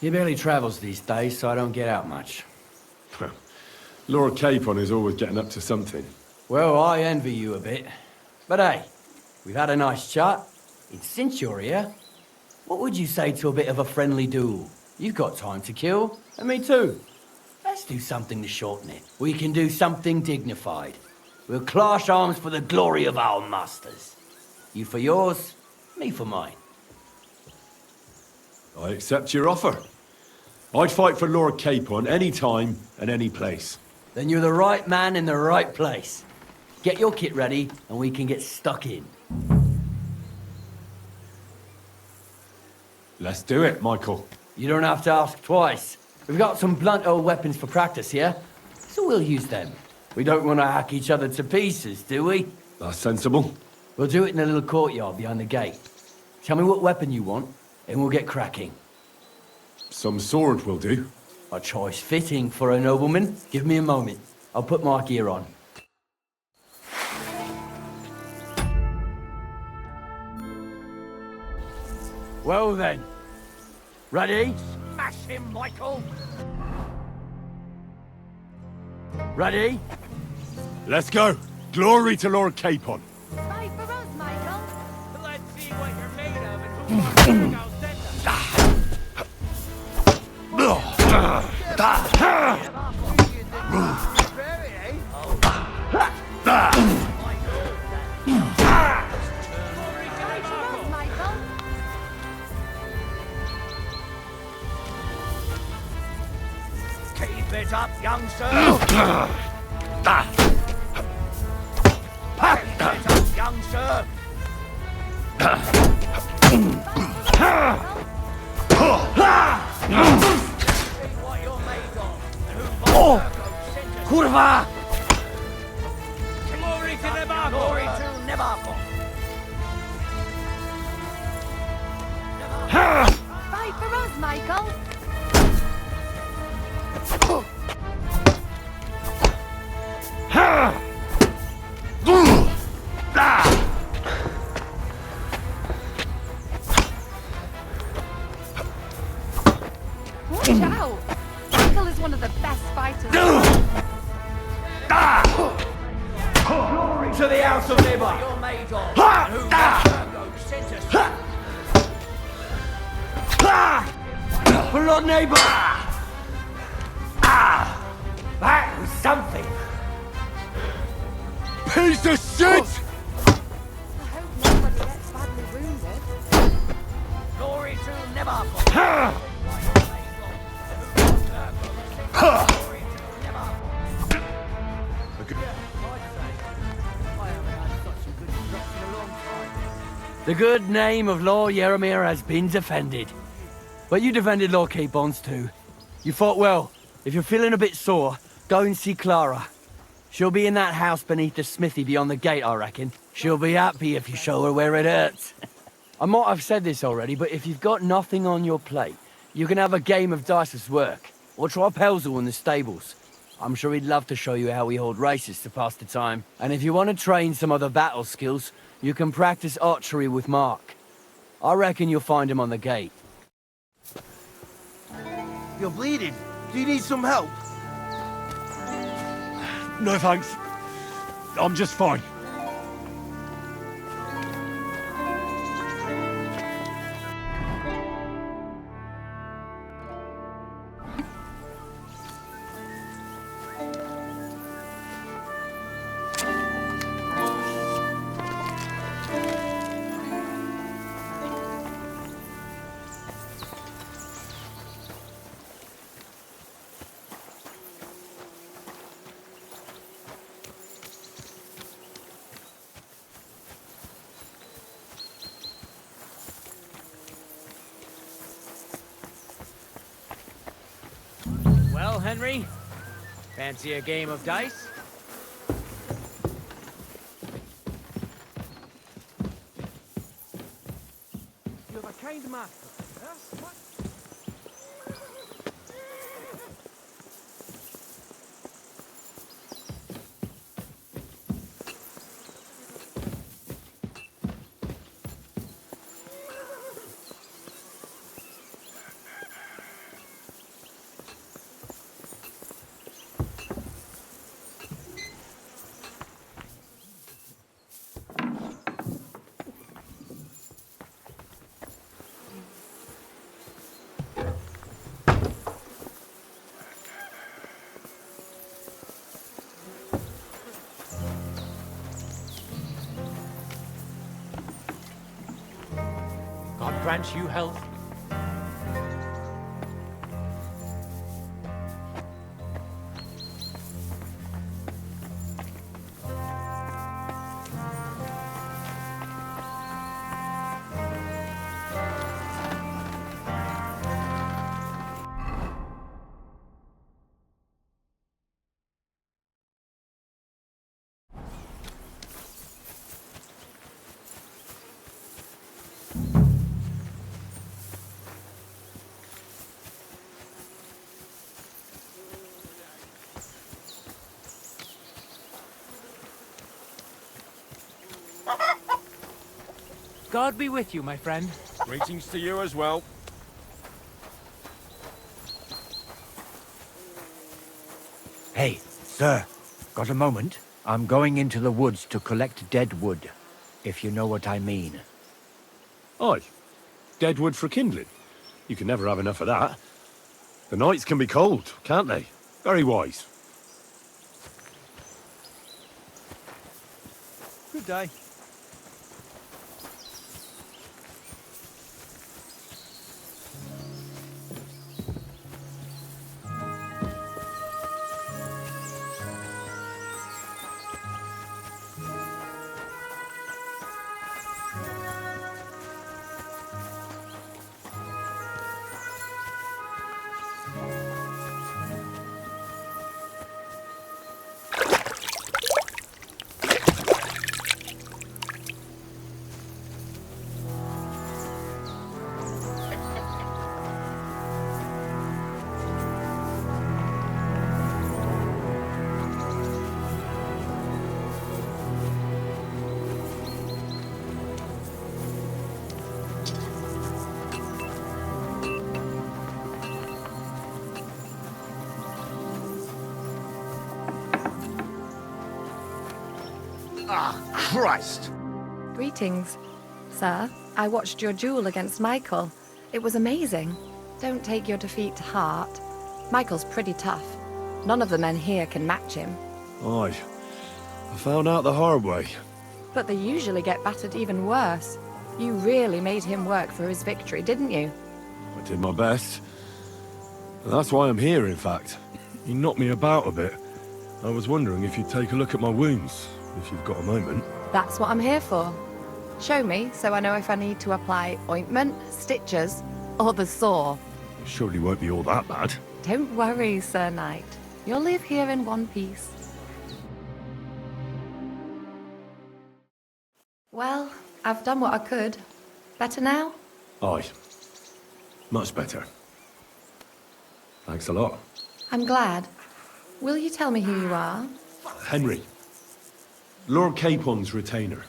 Speaker 8: he barely travels these days, so I don't get out much.
Speaker 2: Lord Capon is always getting up to something.
Speaker 8: Well, I envy you a bit. But hey, we've had a nice chat. And since you're here, what would you say to a bit of a friendly duel? You've got time to kill, and me too. Let's do something to shorten it. We can do something dignified. We'll clash arms for the glory of our masters. You for yours, me for mine.
Speaker 2: I accept your offer. I'd fight for Lord Capon any time and any place.
Speaker 8: Then you're the right man in the right place. Get your kit ready, and we can get stuck in.
Speaker 2: Let's do it, Michael.
Speaker 8: You don't have to ask twice. We've got some blunt old weapons for practice here, so we'll use them. We don't want to hack each other to pieces, do we?
Speaker 2: That's sensible.
Speaker 8: We'll do it in a little courtyard behind the gate. Tell me what weapon you want, and we'll get cracking.
Speaker 2: Some sword will do.
Speaker 8: A choice fitting for a nobleman. Give me a moment. I'll put my gear on. Well then. Ready?
Speaker 13: Smash him, Michael!
Speaker 8: Ready?
Speaker 2: Let's go. Glory to Lord Capon.
Speaker 6: Fight for us, Michael.
Speaker 13: Let's see what you're made of and who I'll send us. Keep it up, young sir. Keep it up, young sir. What you're made of.
Speaker 8: Kurwa!
Speaker 13: Glory to Nebakov. Glory to Nebakov.
Speaker 6: Fight for us, Michael. Watch out! Michael is one of the best fighters.
Speaker 8: Glory to the House of Nebakov!
Speaker 13: You're made of. And who Bergow sent us.
Speaker 8: For Lord Neighbor! That was something!
Speaker 2: Piece of shit!
Speaker 6: I hope nobody gets badly wounded.
Speaker 13: Glory to Nebakov.
Speaker 8: The good name of Lord Yaromir has been defended. But you defended Lord Capon's too. You fought well. If you're feeling a bit sore, go and see Klara. She'll be in that house beneath the smithy beyond the gate, I reckon. She'll be happy if you show her where it hurts. I might have said this already, but if you've got nothing on your plate, you can have a game of dice with Zwerk, or try Pelzel in the stables. I'm sure he'd love to show you how we hold races to pass the time. And if you want to train some other battle skills, you can practice archery with Mark. I reckon you'll find him on the gate.
Speaker 14: You're bleeding. Do you need some help?
Speaker 2: No thanks. I'm just fine.
Speaker 13: Well, Henry, fancy a game of dice?
Speaker 8: You're the kind master. Yes? What?
Speaker 13: God grant you health. God be with you, my friend.
Speaker 10: Greetings to you as well.
Speaker 13: Hey, sir, got a moment? I'm going into the woods to collect dead wood, if you know what I mean.
Speaker 2: Aye. Dead wood for kindling. You can never have enough of that. The nights can be cold, can't they? Very wise.
Speaker 13: Good day.
Speaker 14: Ah, Christ!
Speaker 15: Greetings. Sir, I watched your duel against Michael. It was amazing. Don't take your defeat to heart. Michael's pretty tough. None of the men here can match him.
Speaker 2: Aye. I found out the hard way.
Speaker 15: But they usually get battered even worse. You really made him work for his victory, didn't you?
Speaker 2: I did my best. And that's why I'm here, in fact. You knocked me about a bit. I was wondering if you'd take a look at my wounds, if you've got a moment.
Speaker 15: That's what I'm here for. Show me, so I know if I need to apply ointment, stitches, or the saw.
Speaker 2: It surely won't be all that bad.
Speaker 15: Don't worry, Sir Knight. You'll live here in one piece. Well, I've done what I could. Better now?
Speaker 2: Aye. Much better. Thanks a lot.
Speaker 15: I'm glad. Will you tell me who you are?
Speaker 2: Henry. Lord Capon's retainer.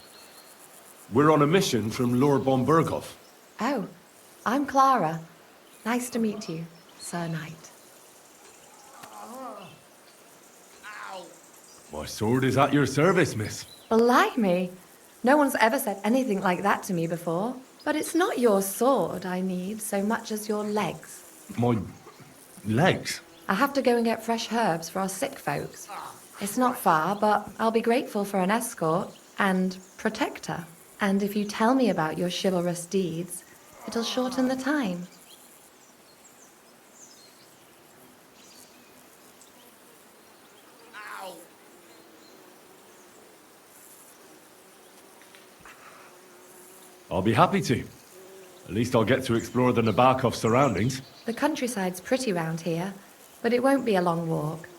Speaker 2: We're on a mission from Lor von Bergow.
Speaker 15: Oh, I'm Klara. Nice to meet you, Sir Knight.
Speaker 2: My sword is at your service, miss.
Speaker 15: Blimey! No one's ever said anything like that to me before. But it's not your sword I need so much as your legs.
Speaker 2: My legs?
Speaker 15: I have to go and get fresh herbs for our sick folks. It's not far, but I'll be grateful for an escort and protector. And if you tell me about your chivalrous deeds, it'll shorten the time.
Speaker 2: I'll be happy to. At least I'll get to explore the Nebakov surroundings.
Speaker 15: The countryside's pretty round here, but it won't be a long walk.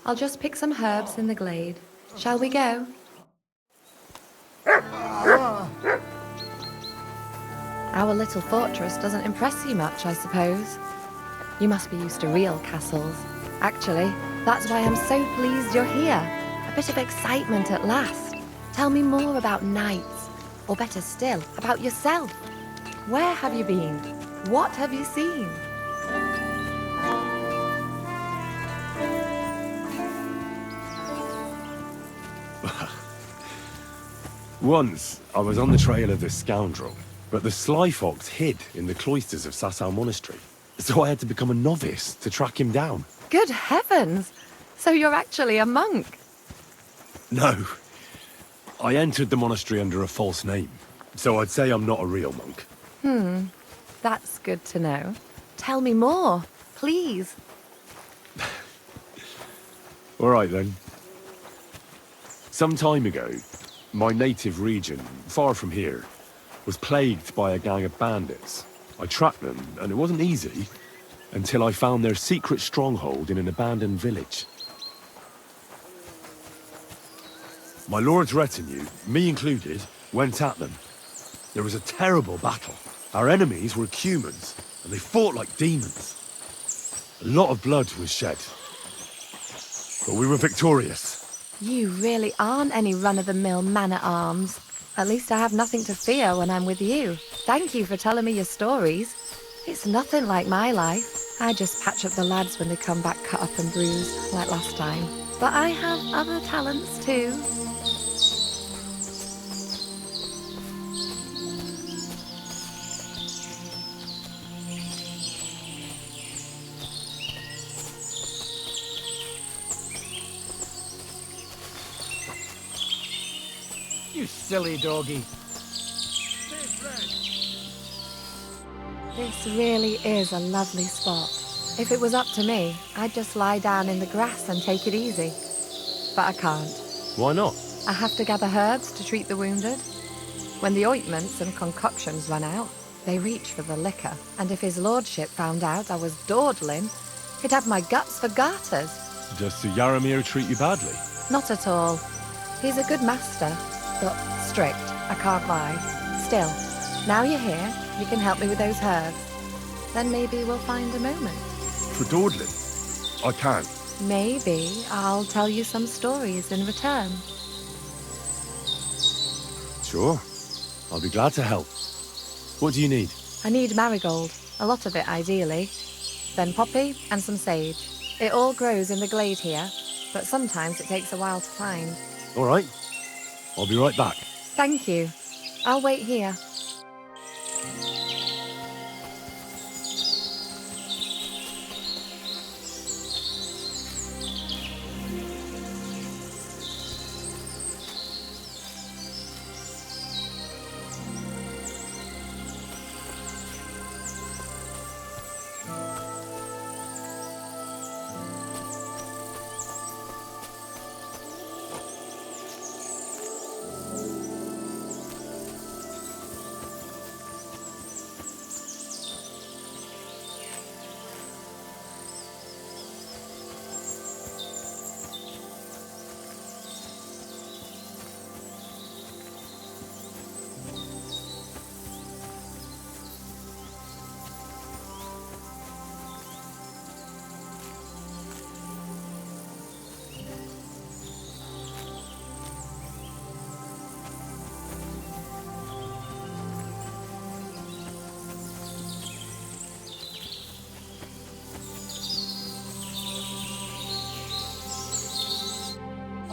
Speaker 15: I'll just pick some herbs in the glade. Shall we go? Our little fortress doesn't impress you much, I suppose. You must be used to real castles. Actually, that's why I'm so pleased you're here. A bit of excitement at last. Tell me more about knights. Or better still, about yourself. Where have you been? What have you seen?
Speaker 2: Once, I was on the trail of this scoundrel, but the sly fox hid in the cloisters of Sasau Monastery. So I had to become a novice to track him down.
Speaker 15: Good heavens! So you're actually a monk?
Speaker 2: No. I entered the monastery under a false name, so I'd say I'm not a real monk.
Speaker 15: That's good to know. Tell me more, please.
Speaker 2: All right, then. Some time ago, my native region, far from here, was plagued by a gang of bandits. I tracked them, and it wasn't easy, until I found their secret stronghold in an abandoned village. My lord's retinue, me included, went at them. There was a terrible battle. Our enemies were humans, and they fought like demons. A lot of blood was shed. But we were victorious.
Speaker 15: You really aren't any run-of-the-mill man-at-arms. At least I have nothing to fear when I'm with you. Thank you for telling me your stories. It's nothing like my life. I just patch up the lads when they come back cut up and bruised, like last time. But I have other talents too.
Speaker 13: You silly doggy.
Speaker 15: This really is a lovely spot. If it was up to me, I'd just lie down in the grass and take it easy. But I can't.
Speaker 2: Why not?
Speaker 15: I have to gather herbs to treat the wounded. When the ointments and concoctions run out, they reach for the liquor. And if his lordship found out I was dawdling, he'd have my guts for garters.
Speaker 2: Does Sir Yaramir treat you badly?
Speaker 15: Not at all. He's a good master, but strict, I can't lie. Still, now you're here, you can help me with those herbs. Then maybe we'll find a moment.
Speaker 2: For dawdling? I can't.
Speaker 15: Maybe I'll tell you some stories in return.
Speaker 2: Sure. I'll be glad to help. What do you need?
Speaker 15: I need marigold, a lot of it ideally. Then poppy and some sage. It all grows in the glade here, but sometimes it takes a while to find.
Speaker 2: All right. I'll be right back.
Speaker 15: Thank you. I'll wait here.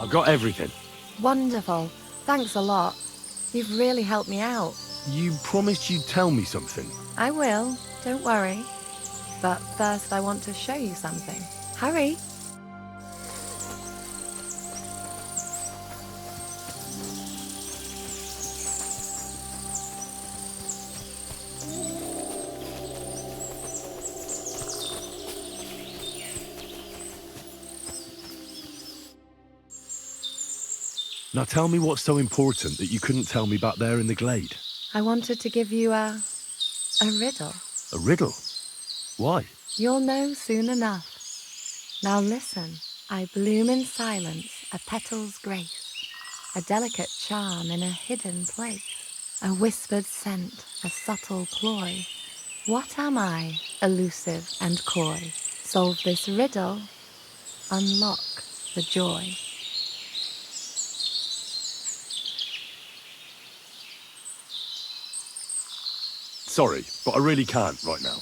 Speaker 2: I've got everything.
Speaker 15: Wonderful. Thanks a lot. You've really helped me out.
Speaker 2: You promised you'd tell me something.
Speaker 15: I will, don't worry. But first I want to show you something. Hurry.
Speaker 2: Now tell me what's so important that you couldn't tell me back there in the glade.
Speaker 15: I wanted to give you a riddle.
Speaker 2: A riddle? Why?
Speaker 15: You'll know soon enough. Now listen. I bloom in silence, a petal's grace, a delicate charm in a hidden place, a whispered scent, a subtle ploy. What am I, elusive and coy? Solve this riddle, unlock the joy.
Speaker 2: Sorry, but I really can't right now.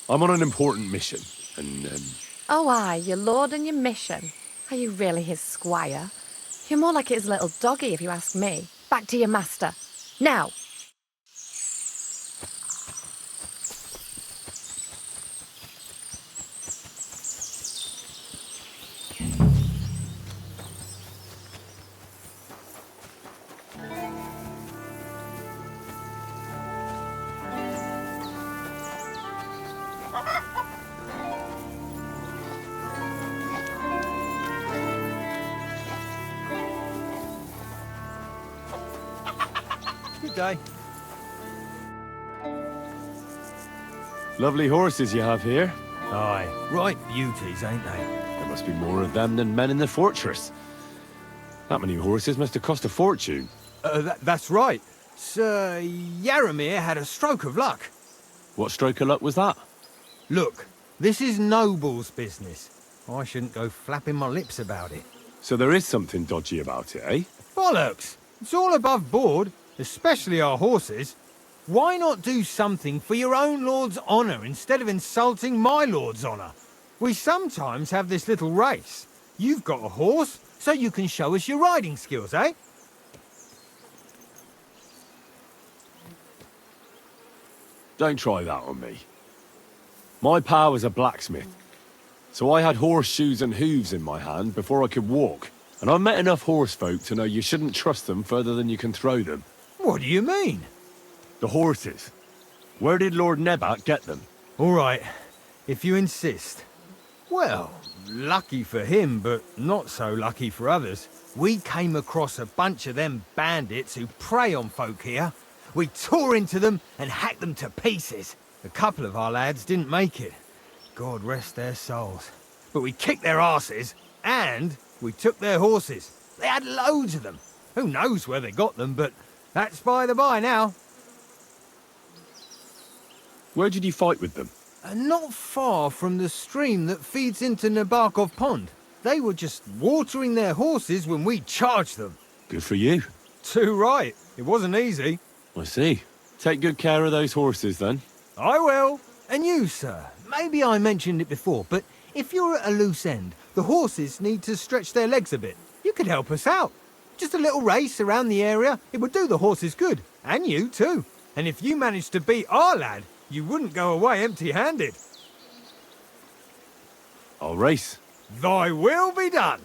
Speaker 2: I'm on an important mission, and,
Speaker 15: Oh, aye, your lord and your mission. Are you really his squire? You're more like his little doggy, if you ask me. Back to your master. Now!
Speaker 14: Good day.
Speaker 2: Lovely horses you have here.
Speaker 14: Aye, right beauties, ain't they?
Speaker 2: There must be more of them than men in the fortress. That many horses must have cost a fortune.
Speaker 14: That's right. Sir Yaramir had a stroke of luck.
Speaker 2: What stroke of luck was that?
Speaker 14: Look, this is noble's business. I shouldn't go flapping my lips about it.
Speaker 2: So there is something dodgy about it, eh?
Speaker 14: Bollocks! It's all above board, especially our horses. Why not do something for your own lord's honour instead of insulting my lord's honour? We sometimes have this little race. You've got a horse, so you can show us your riding skills, eh?
Speaker 2: Don't try that on me. My pa was a blacksmith, so I had horseshoes and hooves in my hand before I could walk. And I've met enough horse folk to know you shouldn't trust them further than you can throw them.
Speaker 14: What do you mean?
Speaker 2: The horses. Where did Lord Nebakov get them?
Speaker 14: All right, if you insist. Well, lucky for him, but not so lucky for others. We came across a bunch of them bandits who prey on folk here. We tore into them and hacked them to pieces. A couple of our lads didn't make it. God rest their souls. But we kicked their asses, and we took their horses. They had loads of them. Who knows where they got them, but that's by the by now.
Speaker 2: Where did you fight with them?
Speaker 14: Not far from the stream that feeds into Nebakov Pond. They were just watering their horses when we charged them.
Speaker 2: Good for you.
Speaker 14: Too right. It wasn't easy.
Speaker 2: I see. Take good care of those horses, then.
Speaker 14: I will. And you, sir. Maybe I mentioned it before, but if you're at a loose end, the horses need to stretch their legs a bit. You could help us out. Just a little race around the area. It would do the horses good. And you, too. And if you managed to beat our lad, you wouldn't go away empty-handed.
Speaker 2: I'll race.
Speaker 14: Thy will be done.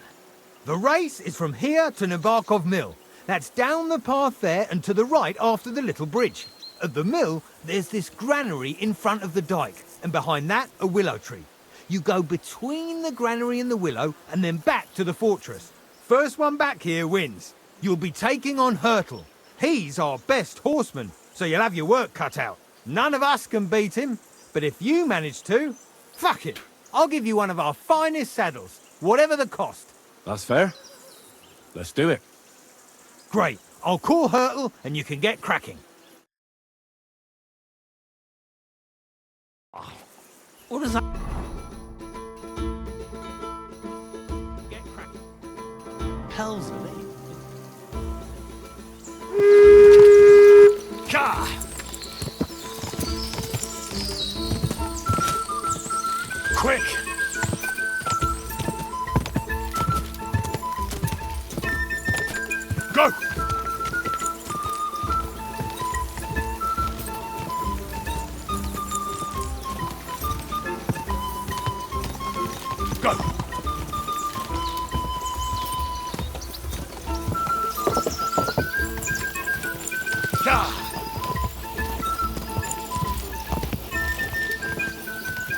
Speaker 14: The race is from here to Nebakov Mill. That's down the path there and to the right after the little bridge. At the mill, there's this granary in front of the dike, and behind that, a willow tree. You go between the granary and the willow, and then back to the fortress. First one back here wins. You'll be taking on Hertel. He's our best horseman, so you'll have your work cut out. None of us can beat him, but if you manage to, fuck it. I'll give you one of our finest saddles, whatever the cost.
Speaker 2: That's fair. Let's do it.
Speaker 14: Great. I'll call Hertel and you can get cracking.
Speaker 8: What does that...
Speaker 14: Get cracking.
Speaker 8: Hell's me.
Speaker 2: Ka! Quick! Go!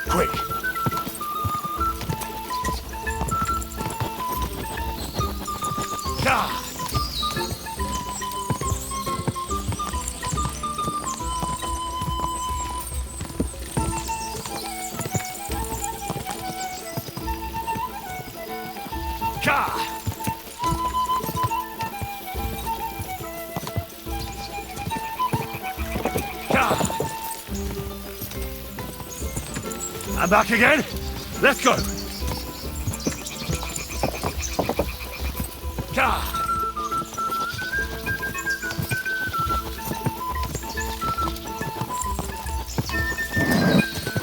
Speaker 2: Quick! I'm back again. Let's go.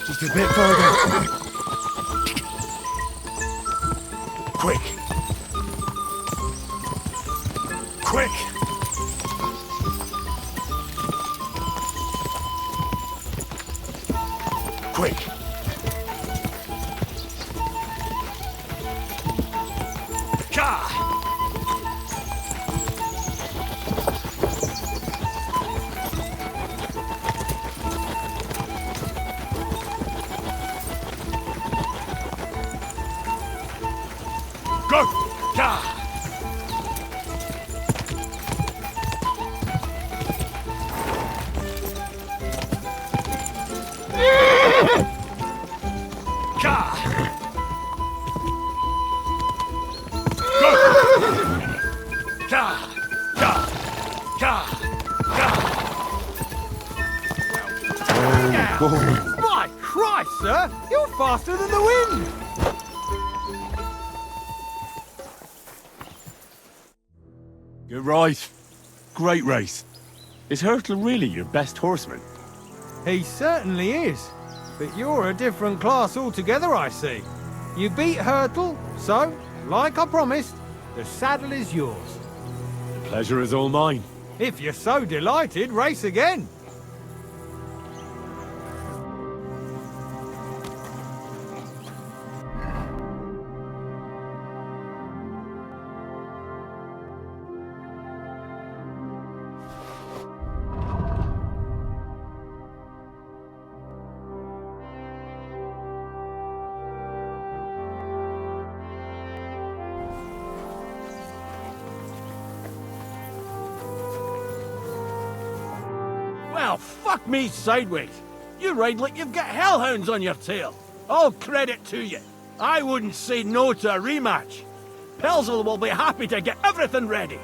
Speaker 2: Just a bit further. Quick. Quick. Quick. Go!
Speaker 14: My Christ, sir! You're faster than the wind!
Speaker 2: Good ride. Great race. Is Hertel really your best horseman?
Speaker 14: He certainly is. But you're a different class altogether, I see. You beat Hertel, so, like I promised, the saddle is yours.
Speaker 2: The pleasure is all mine.
Speaker 14: If you're so delighted, race again.
Speaker 16: Well, fuck me sideways. You ride like you've got hellhounds on your tail. All credit to you. I wouldn't say no to a rematch. Pelzel will be happy to get everything ready.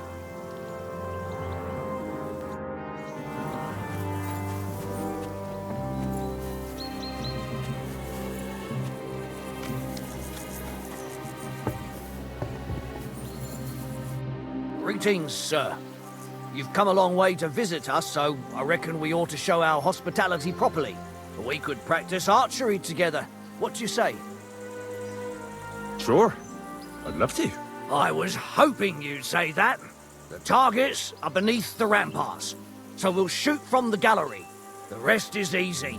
Speaker 17: Greetings, sir. You've come a long way to visit us, so I reckon we ought to show our hospitality properly. We could practice archery together. What do you say?
Speaker 2: Sure. I'd love to.
Speaker 17: I was hoping you'd say that. The targets are beneath the ramparts, so we'll shoot from the gallery. The rest is easy.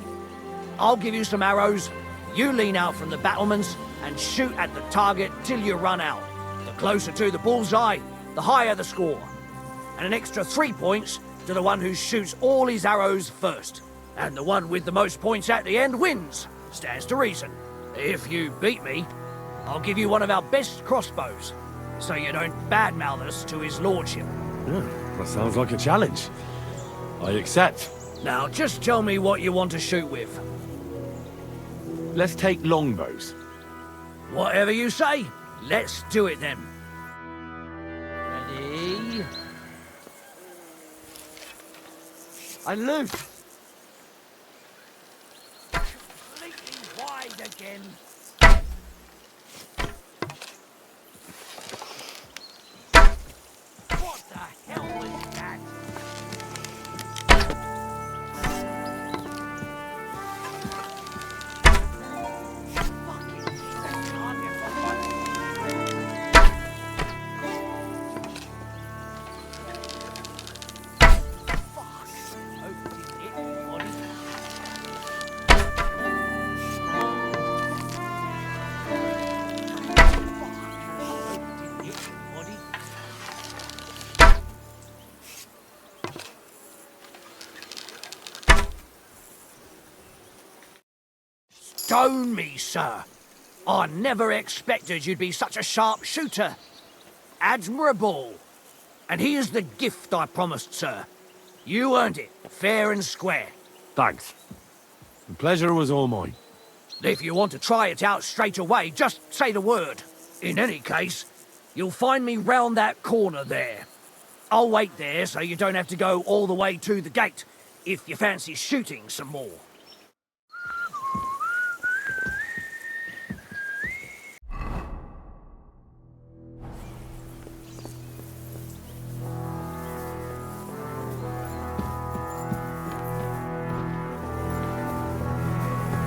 Speaker 17: I'll give you some arrows, you lean out from the battlements and shoot at the target till you run out. The closer to the bullseye, the higher the score. And an extra 3 points to the one who shoots all his arrows first. And the one with the most points at the end wins. Stands to reason. If you beat me, I'll give you one of our best crossbows, so you don't badmouth us to his lordship.
Speaker 2: That sounds like a challenge. I accept.
Speaker 17: Now, just tell me what you want to shoot with.
Speaker 2: Let's take longbows.
Speaker 17: Whatever you say, let's do it then. Ready? And loose. Completely wide again. What the hell was that? stone me, sir. I never expected you'd be such a sharp shooter. Admirable. And here's the gift I promised, sir. You earned it, fair and square.
Speaker 2: Thanks. The pleasure was all mine.
Speaker 17: If you want to try it out straight away, just say the word. In any case, you'll find me round that corner there. I'll wait there so you don't have to go all the way to the gate if you fancy shooting some more.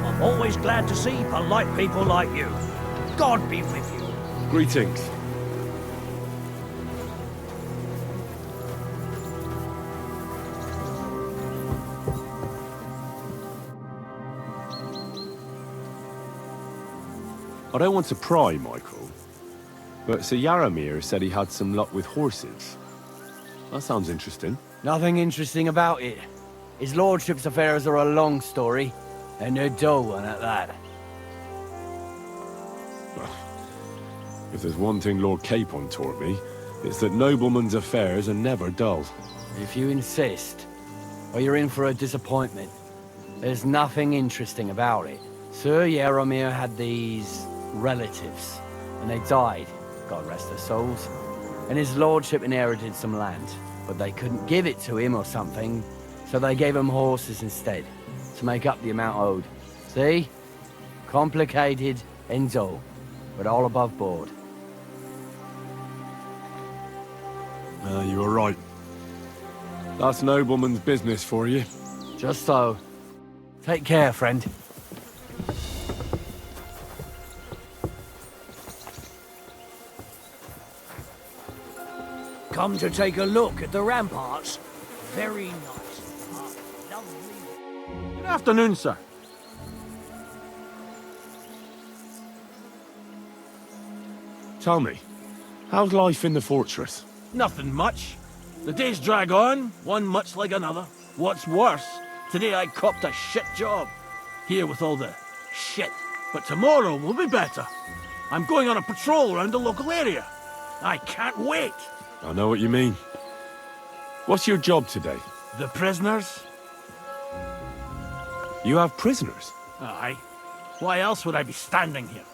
Speaker 17: I'm always glad to see polite people like you. God be with you.
Speaker 2: Greetings. I don't want to pry, Michael, but Sir Yaramir said he had some luck with horses. That sounds interesting.
Speaker 8: Nothing interesting about it. His lordship's affairs are a long story, and a dull one at that.
Speaker 2: Well, if there's one thing Lord Capon taught me, it's that noblemen's affairs are never dull.
Speaker 8: If you insist, or you're in for a disappointment. There's nothing interesting about it. Sir Yaramir had these relatives, and they died, God rest their souls. And his lordship inherited some land, but they couldn't give it to him or something, so they gave him horses instead, to make up the amount owed. See? Complicated and dull, but all above board.
Speaker 2: You were right. That's nobleman's business for you.
Speaker 8: Just so. Take care, friend.
Speaker 17: Come to take a look at the ramparts. Very nice. Lovely.
Speaker 16: Good afternoon, sir.
Speaker 2: Tell me, how's life in the fortress?
Speaker 16: Nothing much. The days drag on, one much like another. What's worse, today I copped a shit job. Here with all the shit. But tomorrow will be better. I'm going on a patrol around the local area. I can't wait.
Speaker 2: I know what you mean. What's your job today?
Speaker 16: The prisoners?
Speaker 2: You have prisoners?
Speaker 16: Aye. Why else would I be standing here?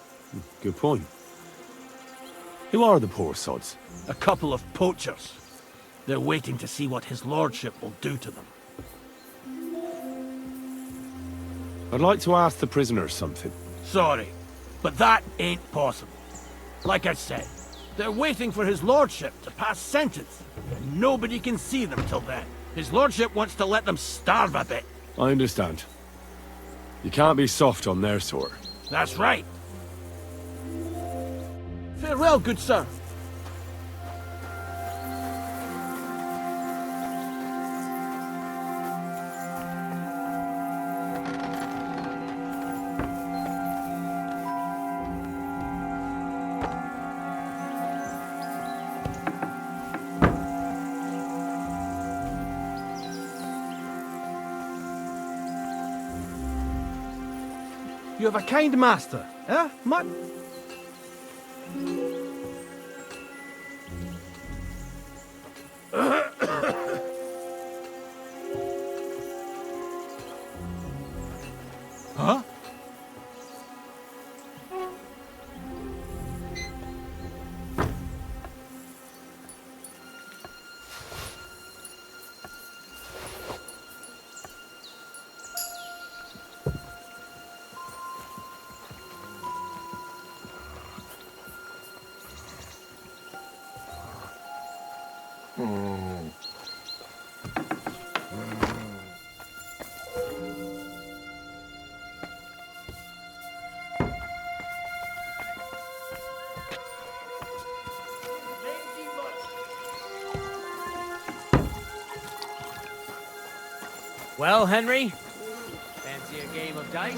Speaker 2: Good point. Who are the poor sods?
Speaker 16: A couple of poachers. They're waiting to see what his lordship will do to them.
Speaker 2: I'd like to ask the prisoners something.
Speaker 16: Sorry, but that ain't possible. Like I said, they're waiting for his lordship to pass sentence, and nobody can see them till then. His lordship wants to let them starve a bit.
Speaker 2: I understand. You can't be soft on their sort.
Speaker 16: That's right. Farewell, good sir. You have a kind master, eh, Mutt? Huh?
Speaker 8: Well, Henry? Fancy a game of dice?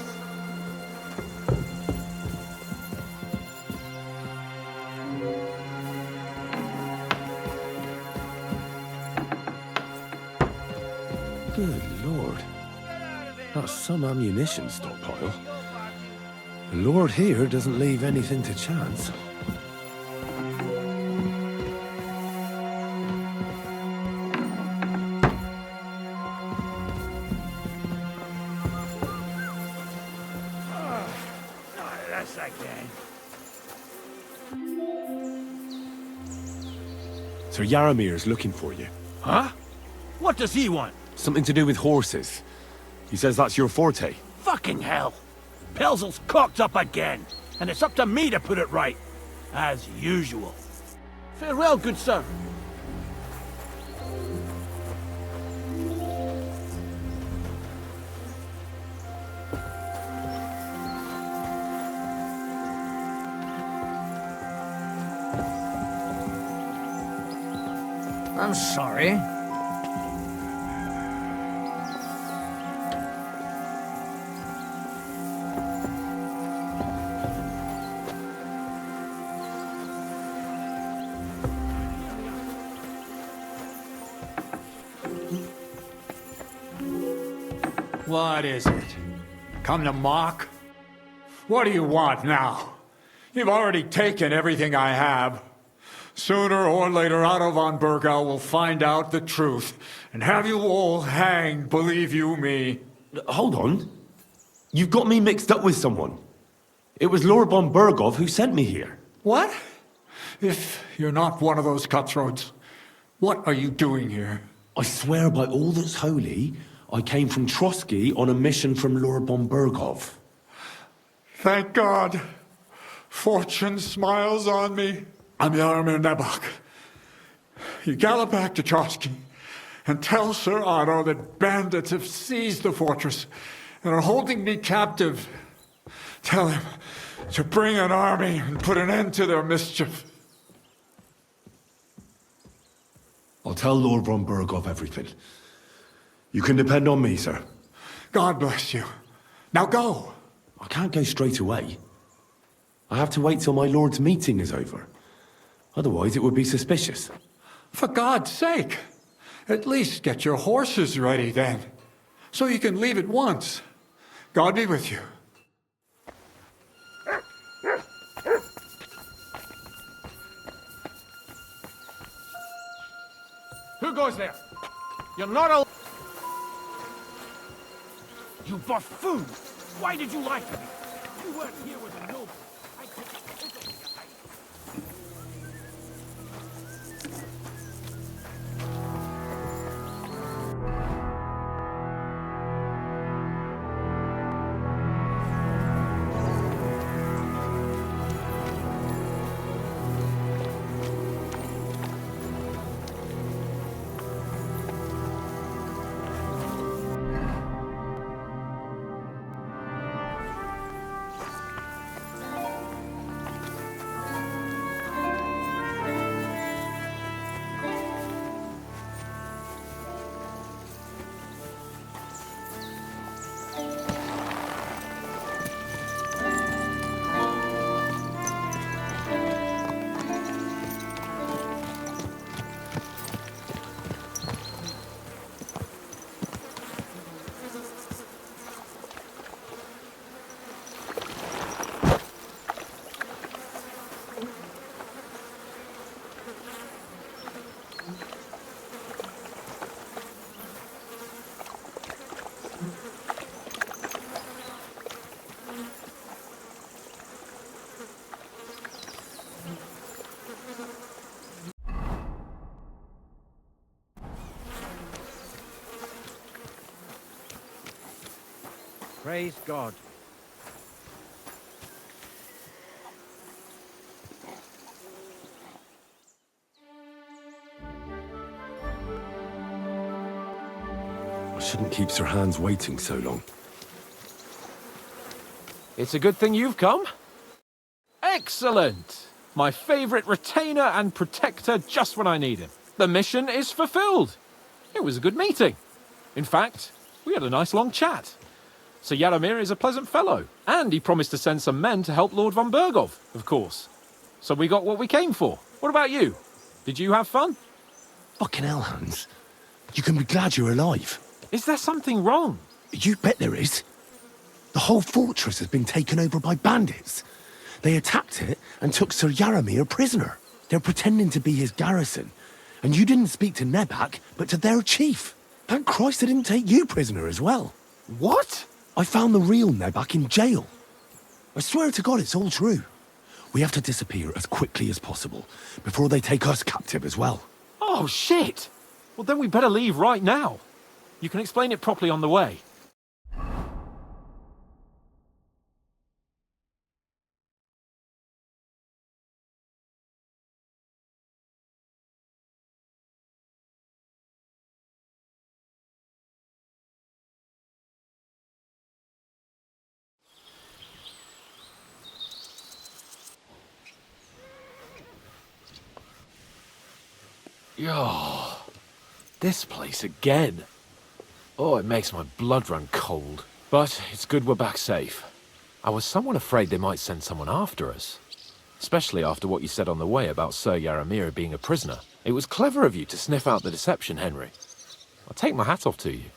Speaker 2: Good lord. That's some ammunition stockpile. The Lord here doesn't leave anything to chance.
Speaker 16: That's again.
Speaker 2: Sir Yaramir's looking for you.
Speaker 16: Huh? What does he want?
Speaker 2: Something to do with horses. He says that's your forte.
Speaker 16: Fucking hell! Pelzel's cocked up again, and it's up to me to put it right. As usual. Farewell, good sir.
Speaker 17: I'm sorry.
Speaker 18: What is it? Come to mock? What do you want now? You've already taken everything I have. Sooner or later, Otto von Bergow will find out the truth and have you all hanged, believe you me.
Speaker 2: Hold on. You've got me mixed up with someone. It was Lor von Bergow who sent me here.
Speaker 18: What? If you're not one of those cutthroats, what are you doing here?
Speaker 2: I swear by all that's holy, I came from Trosky on a mission from Lor von Bergow.
Speaker 18: Thank God. Fortune smiles on me. I'm Yaromir Nebak. You gallop back to Trosky and tell Sir Otto that bandits have seized the fortress and are holding me captive. Tell him to bring an army and put an end to their mischief.
Speaker 2: I'll tell Lor von Bergow everything. You can depend on me, sir.
Speaker 18: God bless you. Now go.
Speaker 2: I can't go straight away. I have to wait till my lord's meeting is over. Otherwise, it would be suspicious.
Speaker 18: For God's sake, at least get your horses ready then, so you can leave at once. God be with you.
Speaker 16: Who goes there? You're not al- You buffoon! Why did you lie to me? You weren't here with a noble. I couldn't physically hide.
Speaker 13: Praise God.
Speaker 2: I shouldn't keep Sir Hans waiting so long.
Speaker 12: It's a good thing you've come. Excellent! My favorite retainer and protector just when I need him. The mission is fulfilled. It was a good meeting. In fact, we had a nice long chat. Sir Yaromir is a pleasant fellow, and he promised to send some men to help Lord von Bergow, of course. So we got what we came for. What about you? Did you have fun?
Speaker 2: Fucking hell, Hans. You can be glad you're alive.
Speaker 12: Is there something wrong?
Speaker 2: You bet there is. The whole fortress has been taken over by bandits. They attacked it and took Sir Yaramir prisoner. They're pretending to be his garrison. And you didn't speak to Nebak, but to their chief. Thank Christ they didn't take you prisoner as well.
Speaker 4: What?
Speaker 2: I found the real Nebak in jail. I swear to God it's all true. We have to disappear as quickly as possible, before they take us captive as well.
Speaker 12: Oh, shit! Well, then we better leave right now. You can explain it properly on the way. Yo, this place again. Oh, it makes my blood run cold. But it's good we're back safe. I was somewhat afraid they might send someone after us. Especially after what you said on the way about Sir Yaramir being a prisoner. It was clever of you to sniff out the deception, Henry. I'll take my hat off to you.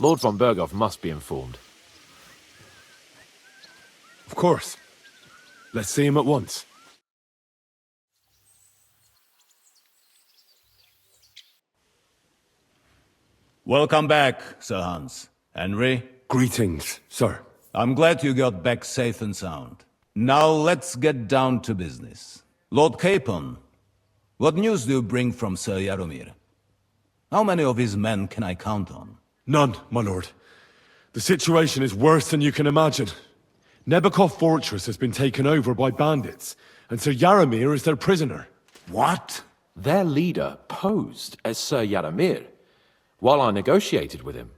Speaker 12: Lord von Bergow must be informed.
Speaker 2: Of course. Let's see him at once.
Speaker 19: Welcome back, Sir Hans. Henry?
Speaker 2: Greetings, sir.
Speaker 19: I'm glad you got back safe and sound. Now let's get down to business. Lord Capon, what news do you bring from Sir Yaramir? How many of his men can I count on?
Speaker 2: None, my lord. The situation is worse than you can imagine. Nebakov fortress has been taken over by bandits, and Sir Yaramir is their prisoner.
Speaker 19: What?
Speaker 12: Their leader posed as Sir Yaramir. While I negotiated with him,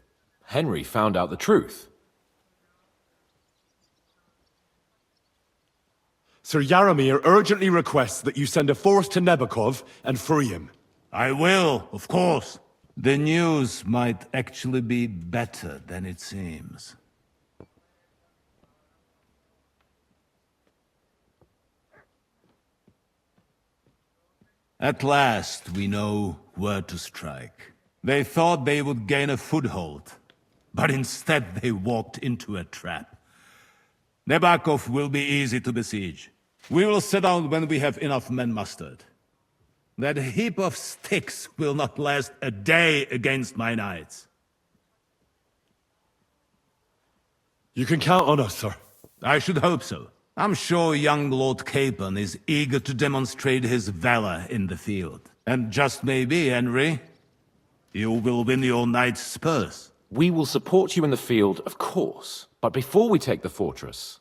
Speaker 12: Henry found out the truth.
Speaker 2: Sir Yaramir urgently requests that you send a force to Nebakov and free him.
Speaker 19: I will, of course. The news might actually be better than it seems. At last, we know where to strike. They thought they would gain a foothold, but instead they walked into a trap. Nebakov will be easy to besiege. We will set out when we have enough men mustered. That heap of sticks will not last a day against my knights.
Speaker 2: You can count on us, sir.
Speaker 19: I should hope so. I'm sure young Lord Capon is eager to demonstrate his valor in the field. And just maybe, Henry, you will win your knight's spurs.
Speaker 12: We will support you in the field, of course. But before we take the fortress,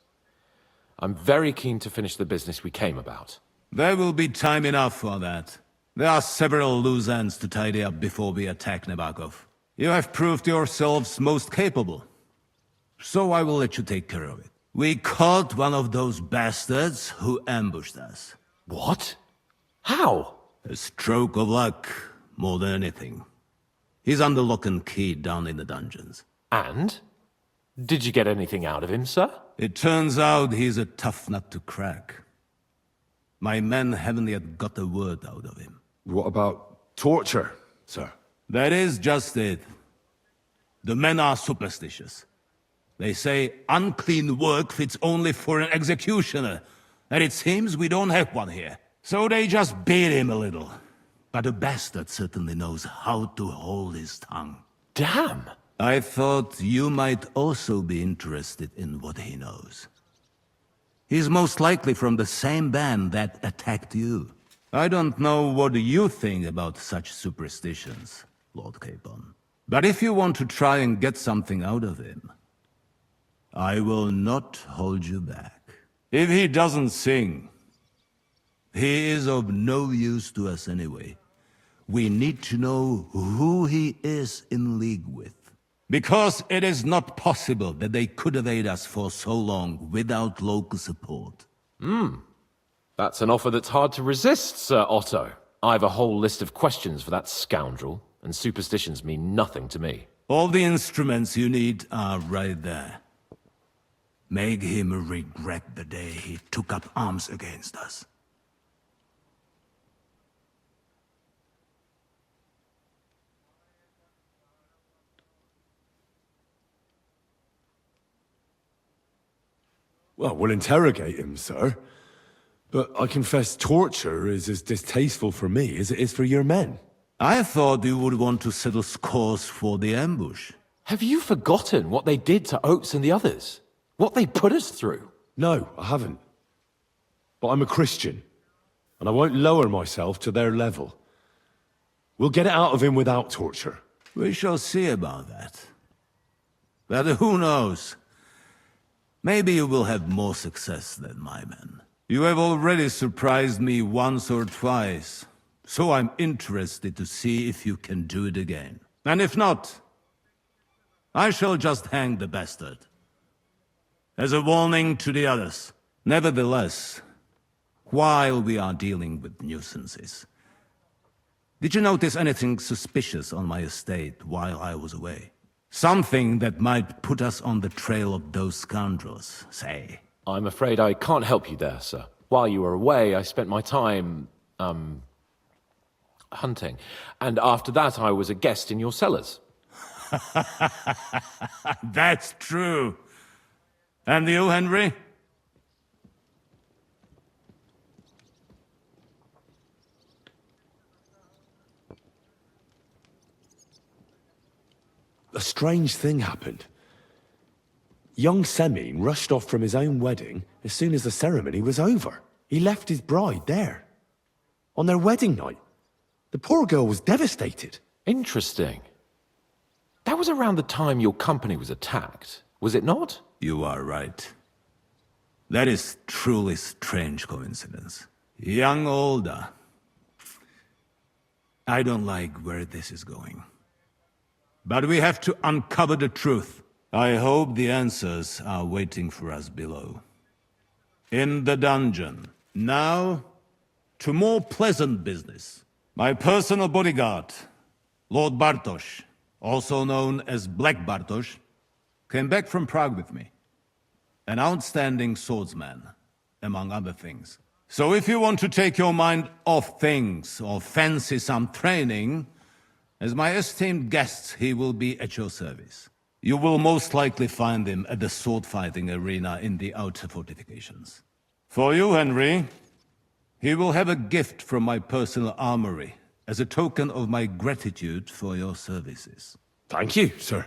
Speaker 12: I'm very keen to finish the business we came about.
Speaker 19: There will be time enough for that. There are several loose ends to tidy up before we attack Nebakov. You have proved yourselves most capable. So I will let you take care of it. We caught one of those bastards who ambushed us.
Speaker 12: What? How?
Speaker 19: A stroke of luck, more than anything. He's under lock and key down in the dungeons.
Speaker 12: And? Did you get anything out of him, sir?
Speaker 19: It turns out he's a tough nut to crack. My men haven't yet got a word out of him.
Speaker 2: What about torture, sir?
Speaker 19: That is just it. The men are superstitious. They say unclean work fits only for an executioner, and it seems we don't have one here. So they just beat him a little. But a bastard certainly knows how to hold his tongue.
Speaker 12: Damn!
Speaker 19: I thought you might also be interested in what he knows. He's most likely from the same band that attacked you. I don't know what you think about such superstitions, Lord Capon. But if you want to try and get something out of him, I will not hold you back. If he doesn't sing, he is of no use to us anyway. We need to know who he is in league with. Because it is not possible that they could evade us for so long without local support.
Speaker 12: That's an offer that's hard to resist, Sir Otto. I've a whole list of questions for that scoundrel, and superstitions mean nothing to me.
Speaker 19: All the instruments you need are right there. Make him regret the day he took up arms against us.
Speaker 2: Well, we'll interrogate him, sir. But I confess torture is as distasteful for me as it is for your men.
Speaker 19: I thought you would want to settle scores for the ambush.
Speaker 12: Have you forgotten what they did to Oates and the others? What they put us through?
Speaker 2: No, I haven't. But I'm a Christian, and I won't lower myself to their level. We'll get it out of him without torture.
Speaker 19: We shall see about that. But who knows? Maybe you will have more success than my men. You have already surprised me once or twice, so I'm interested to see if you can do it again. And if not, I shall just hang the bastard. As a warning to the others. Nevertheless, while we are dealing with nuisances, did you notice anything suspicious on my estate while I was away? Something that might put us on the trail of those scoundrels, say.
Speaker 12: I'm afraid I can't help you there, sir. While you were away, I spent my time, hunting. And after that, I was a guest in your cellars.
Speaker 19: That's true. And you, Henry?
Speaker 2: A strange thing happened. Young Semine rushed off from his own wedding as soon as the ceremony was over. He left his bride there. On their wedding night. The poor girl was devastated.
Speaker 12: Interesting. That was around the time your company was attacked, was it not?
Speaker 19: You are right. That is truly strange coincidence. Young Olda. I don't like where this is going. But we have to uncover the truth. I hope the answers are waiting for us below. In the dungeon. Now, to more pleasant business. My personal bodyguard, Lord Bartosz, also known as Black Bartosz, came back from Prague with me. An outstanding swordsman, among other things. So if you want to take your mind off things or fancy some training, as my esteemed guest, he will be at your service. You will most likely find him at the sword-fighting arena in the outer fortifications. For you, Henry, he will have a gift from my personal armory as a token of my gratitude for your services.
Speaker 2: Thank you, sir.